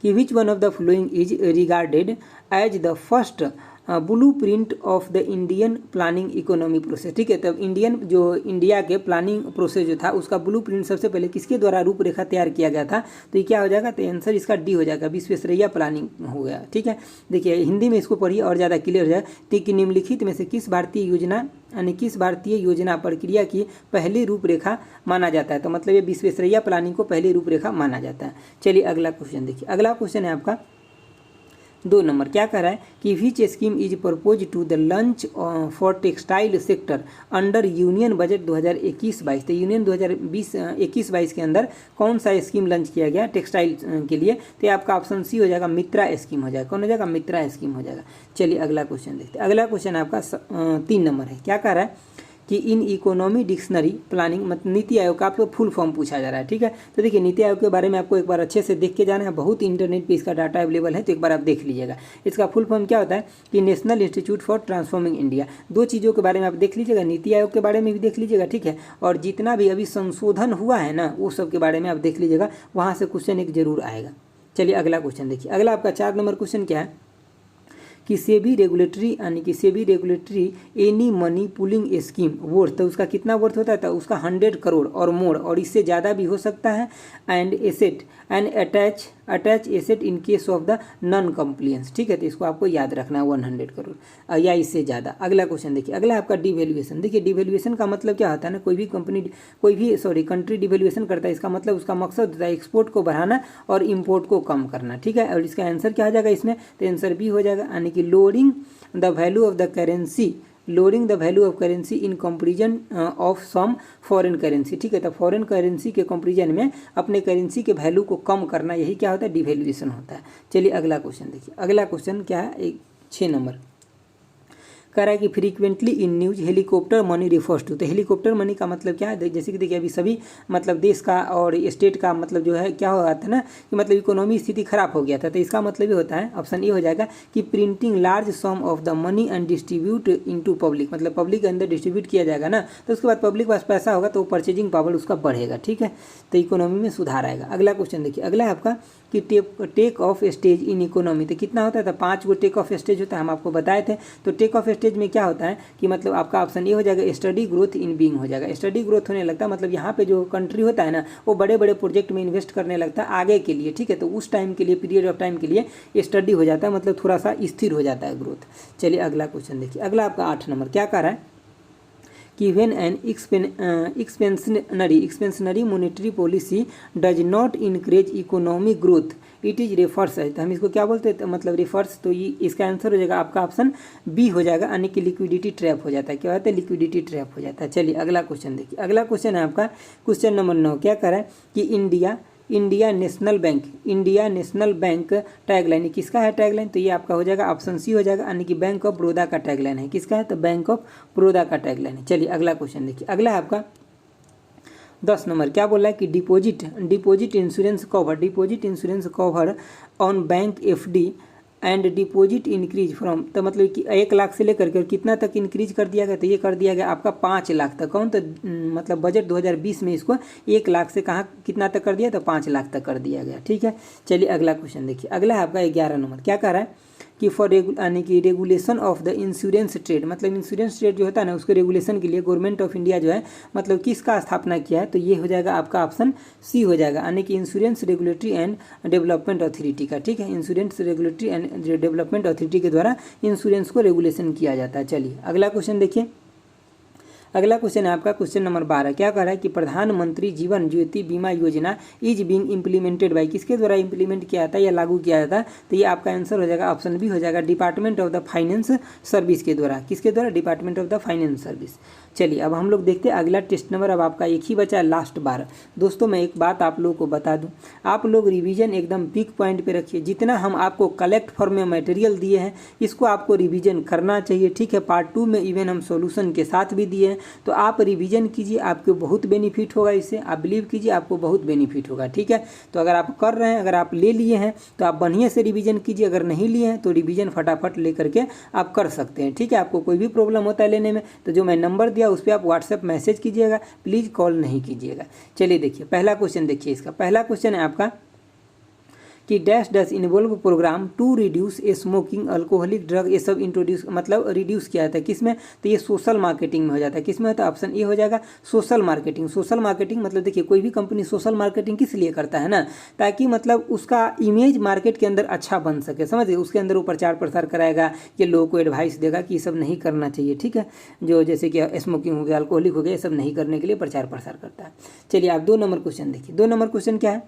कि which one of the following is regarded as the first blueprint of the Indian planning economy process. ठीक है, तब इंडिया के प्लानिंग प्रोसेस जो था उसका ब्लूप्रिंट सबसे पहले किसके द्वारा रूपरेखा तैयार किया गया था, तो ये क्या हो जाएगा, तो आंसर इसका डी हो जाएगा, विश्वेश्वरैया प्लानिंग हो गया। ठीक है, देखिए हिंदी में इसको पढ़िए और ज़्यादा क्लियर हो जाए। कि निम्नलिखित में से किस भारतीय योजना प्रक्रिया की पहली रूपरेखा माना जाता है। तो मतलब ये विश्वेश्वरैया प्लानिंग को पहली रूपरेखा माना जाता है। चलिए अगला क्वेश्चन देखिए। अगला क्वेश्चन है आपका 2 नंबर क्या कह रहा है कि which scheme is propose to the launch for textile sector under union budget 2021-22। तो यूनियन 2021-22 के अंदर कौन सा स्कीम लंच किया गया टेक्सटाइल के लिए? तो ये आपका ऑप्शन सी हो जाएगा, मित्रा स्कीम हो जाएगा। कौन हो जाएगा? मित्रा स्कीम हो जाएगा। चलिए अगला क्वेश्चन देखते हैं। अगला क्वेश्चन आपका 3 नंबर है। क्या कह रहा है कि इन इकोनॉमी डिक्शनरी प्लानिंग मतलब नीति आयोग का आपको फुल फॉर्म पूछा जा रहा है। ठीक है, तो देखिए नीति आयोग के बारे में आपको एक बार अच्छे से देख के जाना है। बहुत इंटरनेट पे इसका डाटा अवेलेबल है, तो एक बार आप देख लीजिएगा। इसका फुल फॉर्म क्या होता है कि national institute for transforming India. 2 चीज़ों के बारे में आप देख लीजिएगा, नीति आयोग के बारे में भी देख लीजिएगा। ठीक है, और जितना भी अभी संशोधन हुआ है ना, वो सब के बारे में आप देख लीजिएगा, वहाँ से क्वेश्चन एक जरूर आएगा। चलिए अगला क्वेश्चन देखिए। अगला आपका 4 नंबर क्वेश्चन क्या है कि सेबी रेगुलेटरी यानी कि SEBI regulatory any money pulling scheme worth, तो उसका कितना वर्थ होता है? तो उसका 100 करोड़ और मोर, और इससे ज़्यादा भी हो सकता है। And asset and attach asset in case of the non compliance. ठीक है, तो इसको आपको याद रखना है 100 करोड़ या इससे ज़्यादा। अगला क्वेश्चन देखिए। अगला आपका डिवेल्युएशन। देखिए डिवेल्युएशन का मतलब क्या होता है ना, कोई भी कंट्री डिवेल्युएशन करता है, इसका मतलब उसका मकसद होता है एक्सपोर्ट को बढ़ाना और इम्पोर्ट को कम करना। ठीक है, और इसका आंसर क्या हो जाएगा इसमें? तो आंसर बी हो जाएगा, यानी कि lowering the value of the currency, lowering the value of currency in comparison of some foreign currency. ठीक है, तो फॉरेन करेंसी के कंपेरिजन में अपने करेंसी के वैल्यू को कम करना, यही क्या होता है? डिवेल्युएशन होता है। चलिए अगला क्वेश्चन देखिए। अगला क्वेश्चन क्या है? 6 नंबर कह रहा है कि frequently in news helicopter money refers to. तो हेलीकॉप्टर मनी का मतलब क्या है? जैसे कि देखिए अभी सभी मतलब देश का और स्टेट का मतलब जो है क्या हो रहा था ना कि मतलब इकोनॉमी स्थिति खराब हो गया था, तो इसका मतलब ये होता है, ऑप्शन ए हो जाएगा कि printing large some of the money and distribute into public. मतलब पब्लिक के अंदर डिस्ट्रीब्यूट किया जाएगा ना, तो उसके बाद पब्लिक के पास पैसा होगा तो परचेजिंग पावर उसका बढ़ेगा। ठीक है, तो इकोनॉमी में सुधार आएगा। अगला क्वेश्चन देखिए। अगला है आपका कि take off stage in economy. तो कितना होता है? तो 5 गो टेक ऑफ स्टेज होता है, हम आपको बताए थे। तो टेक ऑफ स्टेज में क्या होता है कि मतलब आपका ऑप्शन ये हो जाएगा, स्टडी ग्रोथ इन बीइंग हो जाएगा। स्टडी ग्रोथ होने लगता है मतलब यहाँ पे जो कंट्री होता है ना, वो बड़े बड़े प्रोजेक्ट में इन्वेस्ट करने लगता है आगे के लिए। ठीक है, तो उस टाइम के लिए, पीरियड ऑफ टाइम के लिए स्टडी हो जाता है, मतलब थोड़ा सा स्थिर हो जाता है ग्रोथ। चलिए अगला क्वेश्चन देखिए। अगला आपका 8 नंबर क्या कह रहा है कि when an expansionary monetary policy does not encourage economic growth it is refers है। तो हम इसको क्या बोलते हैं? तो मतलब रिफर्स, तो ये इसका आंसर हो जाएगा आपका ऑप्शन बी हो जाएगा, यानी कि लिक्विडिटी ट्रैप हो जाता है। क्या होता है? लिक्विडिटी ट्रैप हो जाता है। चलिए अगला क्वेश्चन देखिए। अगला क्वेश्चन है आपका क्वेश्चन नंबर 9। क्या कह रहा है कि इंडिया नेशनल बैंक टैगलाइन किसका है? टैगलाइन तो ये आपका हो जाएगा ऑप्शन सी हो जाएगा, यानी कि बैंक ऑफ बड़ौदा का टैगलाइन है। किसका है? तो बैंक ऑफ बड़ौदा का टैगलाइन है। चलिए अगला क्वेश्चन देखिए। अगला है आपका 10 नंबर क्या बोला है कि deposit insurance cover on bank FD and deposit increase from, तो मतलब कि 1 लाख से लेकर के कितना तक इंक्रीज कर दिया गया? तो ये कर दिया गया आपका 5 लाख तक। कौन? तो मतलब बजट 2020 में इसको 1 लाख से कहाँ कितना तक कर दिया? तो 5 लाख तक कर दिया गया। ठीक है, चलिए अगला क्वेश्चन देखिए। अगला है आपका 11 नंबर। क्या कह रहा है कि यानी कि regulation of the insurance trade, मतलब इंश्योरेंस ट्रेड जो होता है ना, उसके रेगुलेशन के लिए गवर्नमेंट ऑफ इंडिया जो है मतलब किसका स्थापना किया है? तो ये हो जाएगा आपका ऑप्शन सी हो जाएगा, यानी कि insurance regulatory and development authority का। ठीक है, insurance regulatory and development authority के द्वारा इंश्योरेंस को रेगुलेशन किया जाता है। चलिए अगला क्वेश्चन देखिए। अगला क्वेश्चन है आपका क्वेश्चन नंबर 12। क्या कह रहा है कि प्रधानमंत्री जीवन ज्योति बीमा योजना इज बीइंग इम्प्लीमेंटेड बाय, किसके द्वारा इम्प्लीमेंट किया जाता है या लागू किया जाता है? तो ये आपका आंसर हो जाएगा ऑप्शन बी हो जाएगा, department of the finance service के द्वारा। किसके द्वारा? Department of the finance service. चलिए अब हम लोग देखते हैं अगला टेस्ट नंबर। अब आपका एक ही बचा है, लास्ट 12। दोस्तों मैं एक बात आप लोगों को बता दूं, आप लोग रिवीजन एकदम पिक पॉइंट पे रखिए। जितना हम आपको कलेक्ट फॉर्म में मटेरियल दिए हैं इसको आपको रिवीजन करना चाहिए। ठीक है, पार्ट 2 में इवन हम सॉल्यूशन के साथ भी दिए हैं, तो आप रिवीजन कीजिए, आपको बहुत बेनिफिट होगा इससे। आप बिलीव कीजिए आपको बहुत बेनिफिट होगा। ठीक है, तो अगर आप कर रहे हैं, अगर आप ले लिए हैं तो आप बढ़िया से रिवीजन कीजिए, अगर नहीं लिए हैं तो रिवीजन फटाफट ले करके आप कर सकते हैं। ठीक है, आपको कोई भी प्रॉब्लम होता है लेने में तो जो मैं नंबर दिया उस पर आप व्हाट्सएप मैसेज कीजिएगा, प्लीज़ कॉल नहीं कीजिएगा। चलिए देखिए पहला क्वेश्चन देखिए। इसका पहला क्वेश्चन है आपका कि dash dash involve program to reduce smoking alcoholic drug, ये सब इंट्रोड्यूस मतलब रिड्यूस किया जाता है किसमें? तो ये सोशल मार्केटिंग में हो जाता है। किसमें होता है? ऑप्शन ए हो जाएगा सोशल मार्केटिंग। सोशल मार्केटिंग मतलब देखिए कोई भी कंपनी सोशल मार्केटिंग किस लिए करता है ना, ताकि मतलब उसका इमेज मार्केट के अंदर अच्छा बन सके। समझिए, उसके अंदर वो प्रचार प्रसार कराएगा कि लोगों को एडवाइस देगा कि ये सब नहीं करना चाहिए। ठीक है, जो जैसे कि स्मोकिंग हो गया, अल्कोहलिक हो गया, ये सब नहीं करने के लिए प्रचार प्रसार करता है। चलिए आप 2 नंबर क्वेश्चन देखिए। 2 नंबर क्वेश्चन क्या है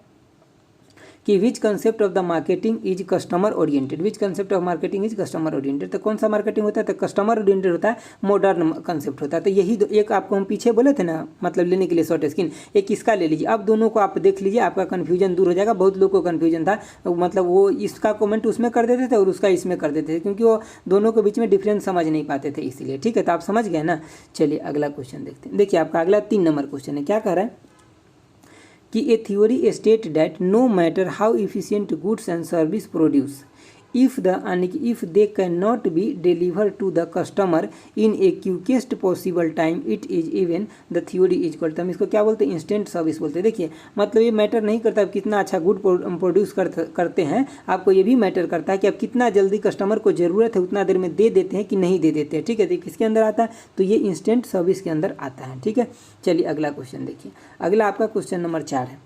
कि which concept of the marketing is customer oriented, which concept of marketing is customer oriented. तो कौन सा मार्केटिंग होता है, तो कस्टमर ओरिएंटेड होता है, मॉडर्न कंसेप्ट होता है। तो यही एक आपको हम पीछे बोले थे ना, मतलब लेने के लिए शॉर्ट स्किन, एक इसका ले लीजिए। अब दोनों को आप देख लीजिए, आपका कन्फ्यूजन दूर हो जाएगा। बहुत लोग को कन्फ्यूजन था, मतलब वो इसका कमेंट उसमें कर देते थे और उसका इसमें कर देते थे, क्योंकि वो दोनों के बीच में डिफरेंस समझ नहीं पाते थे, इसीलिए। ठीक है, तो आप समझ गए ना। चलिए अगला क्वेश्चन देखते हैं। देखिए आपका अगला 3 नंबर क्वेश्चन है, क्या कह रहा है कि a theory state that no matter how efficient goods and service produce if they cannot be delivered to the customer in a quickest possible time it is even the theory is called। हम इसको क्या बोलते हैं, instant service बोलते हैं। देखिए मतलब ये मैटर नहीं करता आप कितना अच्छा गुड प्रोड्यूस करते हैं, आपको ये भी मैटर करता है कि आप कितना जल्दी कस्टमर को ज़रूरत है उतना देर में दे देते हैं कि नहीं दे देते हैं। ठीक है, तो किसके अंदर आता है, तो ये इंस्टेंट सर्विस के अंदर आता है। ठीक है, चलिए अगला क्वेश्चन देखिए। अगला आपका क्वेश्चन नंबर 4 है।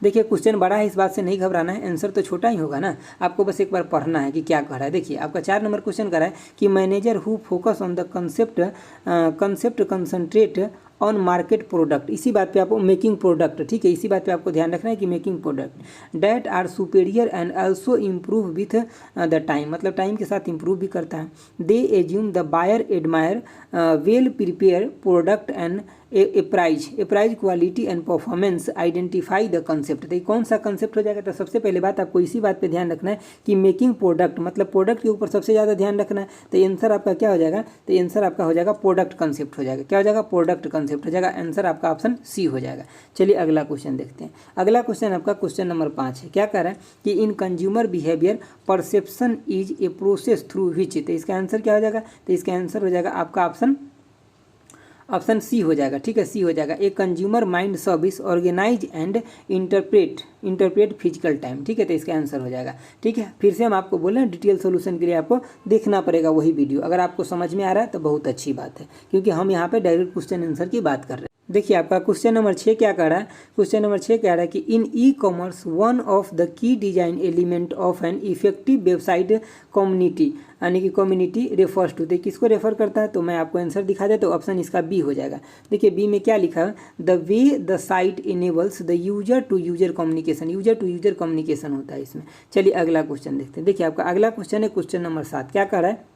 देखिए क्वेश्चन बड़ा है, इस बात से नहीं घबराना है, आंसर तो छोटा ही होगा ना, आपको बस एक बार पढ़ना है कि क्या कह रहा है। देखिए आपका 4 नंबर क्वेश्चन कह रहा है कि manager who focus on the concept concentrate on market product, इसी बात पे आपको मेकिंग प्रोडक्ट, ठीक है, इसी बात पे आपको ध्यान रखना है कि making product that are superior and also improve with the time, मतलब टाइम के साथ इम्प्रूव भी करता है। They assume the buyer admire well prepare product and a price quality and performance identify the concept. तो कौन सा कंसेप्ट हो जाएगा, तो सबसे पहले बात आपको इसी बात पे ध्यान रखना है कि मेकिंग प्रोडक्ट, मतलब प्रोडक्ट के ऊपर सबसे ज़्यादा ध्यान रखना है। तो आंसर आपका क्या हो जाएगा, तो आंसर आपका हो जाएगा प्रोडक्ट कंसेप्ट हो जाएगा। क्या हो जाएगा, प्रोडक्ट कंसेप्ट हो जाएगा। आंसर आपका ऑप्शन सी हो जाएगा। चलिए अगला क्वेश्चन देखते हैं। अगला क्वेश्चन आपका क्वेश्चन नंबर 5 है। क्या कह रहा है कि इन consumer behaviour perception is a process through which, तो इसका आंसर क्या हो जाएगा, तो इसका आंसर हो जाएगा आपका ऑप्शन सी हो जाएगा। ठीक है, सी हो जाएगा। A consumer mind service organize and interpret physical time. ठीक है, तो इसका आंसर हो जाएगा। ठीक है, फिर से हम आपको बोल रहे हैं डिटेल सोल्यूशन के लिए आपको देखना पड़ेगा वही वीडियो। अगर आपको समझ में आ रहा है तो बहुत अच्छी बात है, क्योंकि हम यहाँ पे डायरेक्ट क्वेश्चन आंसर की बात कर रहे हैं। देखिए आपका क्वेश्चन नंबर 6 क्या कह रहा है, क्वेश्चन नंबर 6 कह रहा है कि in e commerce one of the key design element of an effective website community, यानी कि कम्युनिटी रेफर्स टू, देखिए किसको रेफर करता है, तो मैं आपको आंसर दिखा देता हूँ। ऑप्शन इसका बी हो जाएगा। देखिए बी में क्या लिखा है, the way the site enables the user to user communication, user to user communication होता है इसमें। चलिए अगला क्वेश्चन देखते हैं। देखिए आपका अगला क्वेश्चन है क्वेश्चन नंबर 7। क्या कह रहा है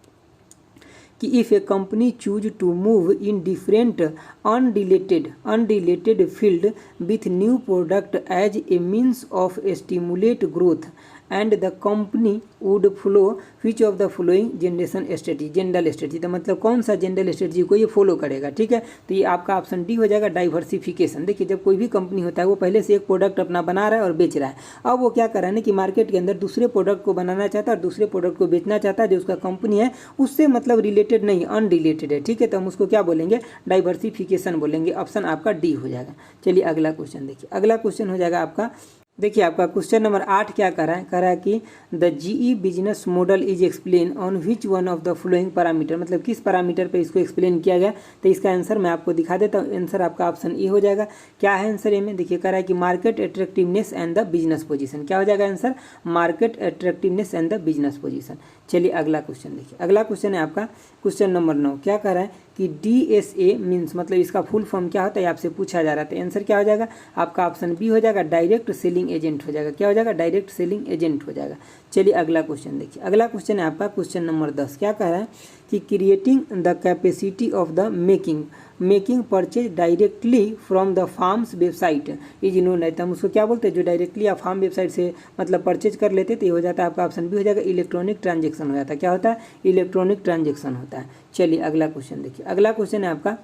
कि if a company choose to move in different unrelated field with new product as a means of stimulate growth and the company would follow which of the following general strategy, तो मतलब कौन सा general strategy को ये follow करेगा। ठीक है, तो ये आपका ऑप्शन डी हो जाएगा, डाइवर्सिफिकेशन। देखिए जब कोई भी कंपनी होता है वो पहले से एक प्रोडक्ट अपना बना रहा है और बेच रहा है, अब वो क्या कर रहा है ना कि मार्केट के अंदर दूसरे प्रोडक्ट को बनाना चाहता है और दूसरे प्रोडक्ट को बेचना चाहता है जो उसका कंपनी है उससे मतलब रिलेटेड नहीं, अनरिलेटेड है। ठीक है, तो हम उसको क्या बोलेंगे, डाइवर्सिफिकेशन बोलेंगे। ऑप्शन आपका डी हो जाएगा। चलिए अगला क्वेश्चन देखिए। अगला क्वेश्चन हो जाएगा आपका, देखिए आपका क्वेश्चन नंबर 8 क्या कर रहा है, कह रहा है कि the GE business model is explain on which one of the following parameter, मतलब किस पैरामीटर पे इसको एक्सप्लेन किया गया। तो इसका आंसर मैं आपको दिखा देता हूँ। आंसर आपका ऑप्शन ए हो जाएगा। क्या है आंसर ए में, देखिए कह रहा है कि market attractiveness and the business position. क्या हो जाएगा answer, market attractiveness and the business position. चलिए अगला क्वेश्चन देखिए। अगला क्वेश्चन है आपका क्वेश्चन नंबर 9। क्या कह रहा है कि DSA मीन्स, मतलब इसका फुल फॉर्म क्या होता है आपसे पूछा जा रहा था। आंसर क्या हो जाएगा आपका ऑप्शन बी हो जाएगा, डायरेक्ट सेलिंग एजेंट हो जाएगा। क्या हो जाएगा, डायरेक्ट सेलिंग एजेंट हो जाएगा। चलिए अगला क्वेश्चन देखिए। अगला क्वेश्चन है आपका क्वेश्चन नंबर 10। क्या कह रहा है कि creating the capacity of the making purchase directly from the farms website is known है। तो हम उसको क्या बोलते हैं, जो डायरेक्टली आप फार्म वेबसाइट से मतलब परचेज कर लेते तो ये हो जाता है आपका ऑप्शन बी हो जाएगा, इलेक्ट्रॉनिक ट्रांजेक्शन हो जाता है। क्या होता है, इलेक्ट्रॉनिक ट्रांजेक्शन होता है। चलिए अगला क्वेश्चन देखिए। अगला क्वेश्चन है आपका,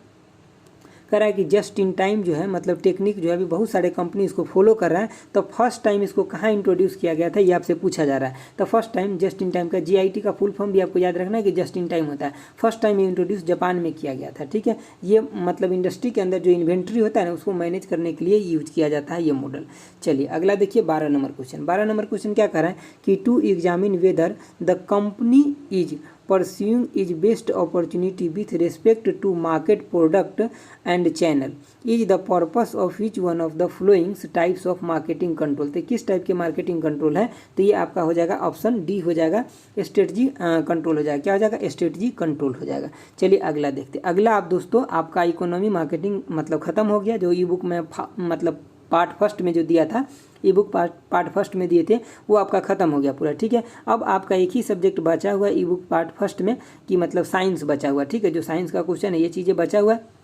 कह रहा है कि जस्ट इन टाइम जो है मतलब टेक्निक जो है अभी बहुत सारे कंपनी इसको फॉलो कर रहा है। तो फर्स्ट टाइम इसको कहाँ इंट्रोड्यूस किया गया था ये आपसे पूछा जा रहा है। तो first time just in time का GIT का फुल फॉर्म भी आपको याद रखना है कि जस्ट इन टाइम होता है। फर्स्ट टाइम इंट्रोड्यूस जापान में किया गया था। ठीक है, ये मतलब इंडस्ट्री के अंदर जो इन्वेंट्री होता है ना उसको मैनेज करने के लिए यूज किया जाता है ये मॉडल। चलिए अगला देखिए 12 नंबर क्वेश्चन। 12 नंबर क्वेश्चन क्या कर रहा है कि to examine whether the company is pursuing is best opportunity with respect to market product and channel is the purpose of which one of the following types of marketing control। तो किस type के marketing control है, तो ये आपका हो जाएगा option D हो जाएगा, स्ट्रेटजी कंट्रोल हो जाएगा। क्या हो जाएगा, स्ट्रेटजी कंट्रोल हो जाएगा। चलिए अगला देखते हैं। अगला आप दोस्तों आपका इकोनॉमी मार्केटिंग मतलब खत्म हो गया, जो ई बुक में मतलब पार्ट फर्स्ट में जो दिया था, ई बुक पार्ट फर्स्ट में दिए थे, वो आपका ख़त्म हो गया पूरा, ठीक है। अब आपका एक ही सब्जेक्ट बचा हुआ है ई बुक पार्ट फर्स्ट में, कि मतलब साइंस बचा हुआ, ठीक है। जो साइंस का क्वेश्चन है ये चीज़ें बचा हुआ है।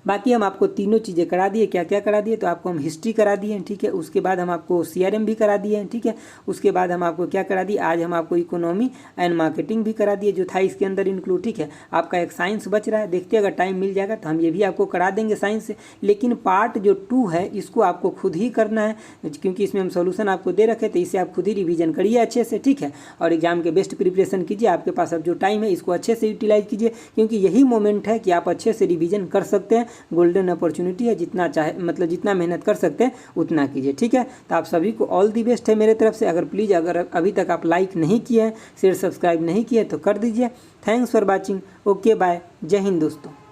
बाकी हम आपको तीनों चीज़ें करा दिए। क्या क्या करा दिए, तो आपको हम हिस्ट्री करा दिए हैं, ठीक है। उसके बाद हम आपको CRM भी करा दिए हैं, ठीक है। उसके बाद हम आपको क्या करा दिए, आज हम आपको इकोनॉमी एंड मार्केटिंग भी करा दिए, जो था इसके अंदर इंक्लूड, ठीक है। आपका एक साइंस बच रहा है, देखते अगर टाइम मिल जाएगा तो हम ये भी आपको करा देंगे साइंस से। लेकिन पार्ट जो 2 है इसको आपको खुद ही करना है, क्योंकि इसमें हम सोल्यूशन आपको दे रखे थे। इसे आप खुद ही रिवीजन करिए अच्छे से, ठीक है। और एग्जाम के बेस्ट प्रिपरेशन कीजिए। आपके पास अब जो टाइम है इसको अच्छे से यूटिलाइज कीजिए, क्योंकि यही मोमेंट है कि आप अच्छे से रिवीजन कर सकते हैं। गोल्डन अपॉर्चुनिटी है, जितना चाहे मतलब जितना मेहनत कर सकते हैं उतना कीजिए, ठीक है। तो आप सभी को ऑल दी बेस्ट है मेरे तरफ से। अगर प्लीज़ अगर अभी तक आप लाइक नहीं किए हैं, शेयर सब्सक्राइब नहीं किए तो कर दीजिए। Thanks for watching. Okay bye, जय हिंद दोस्तों।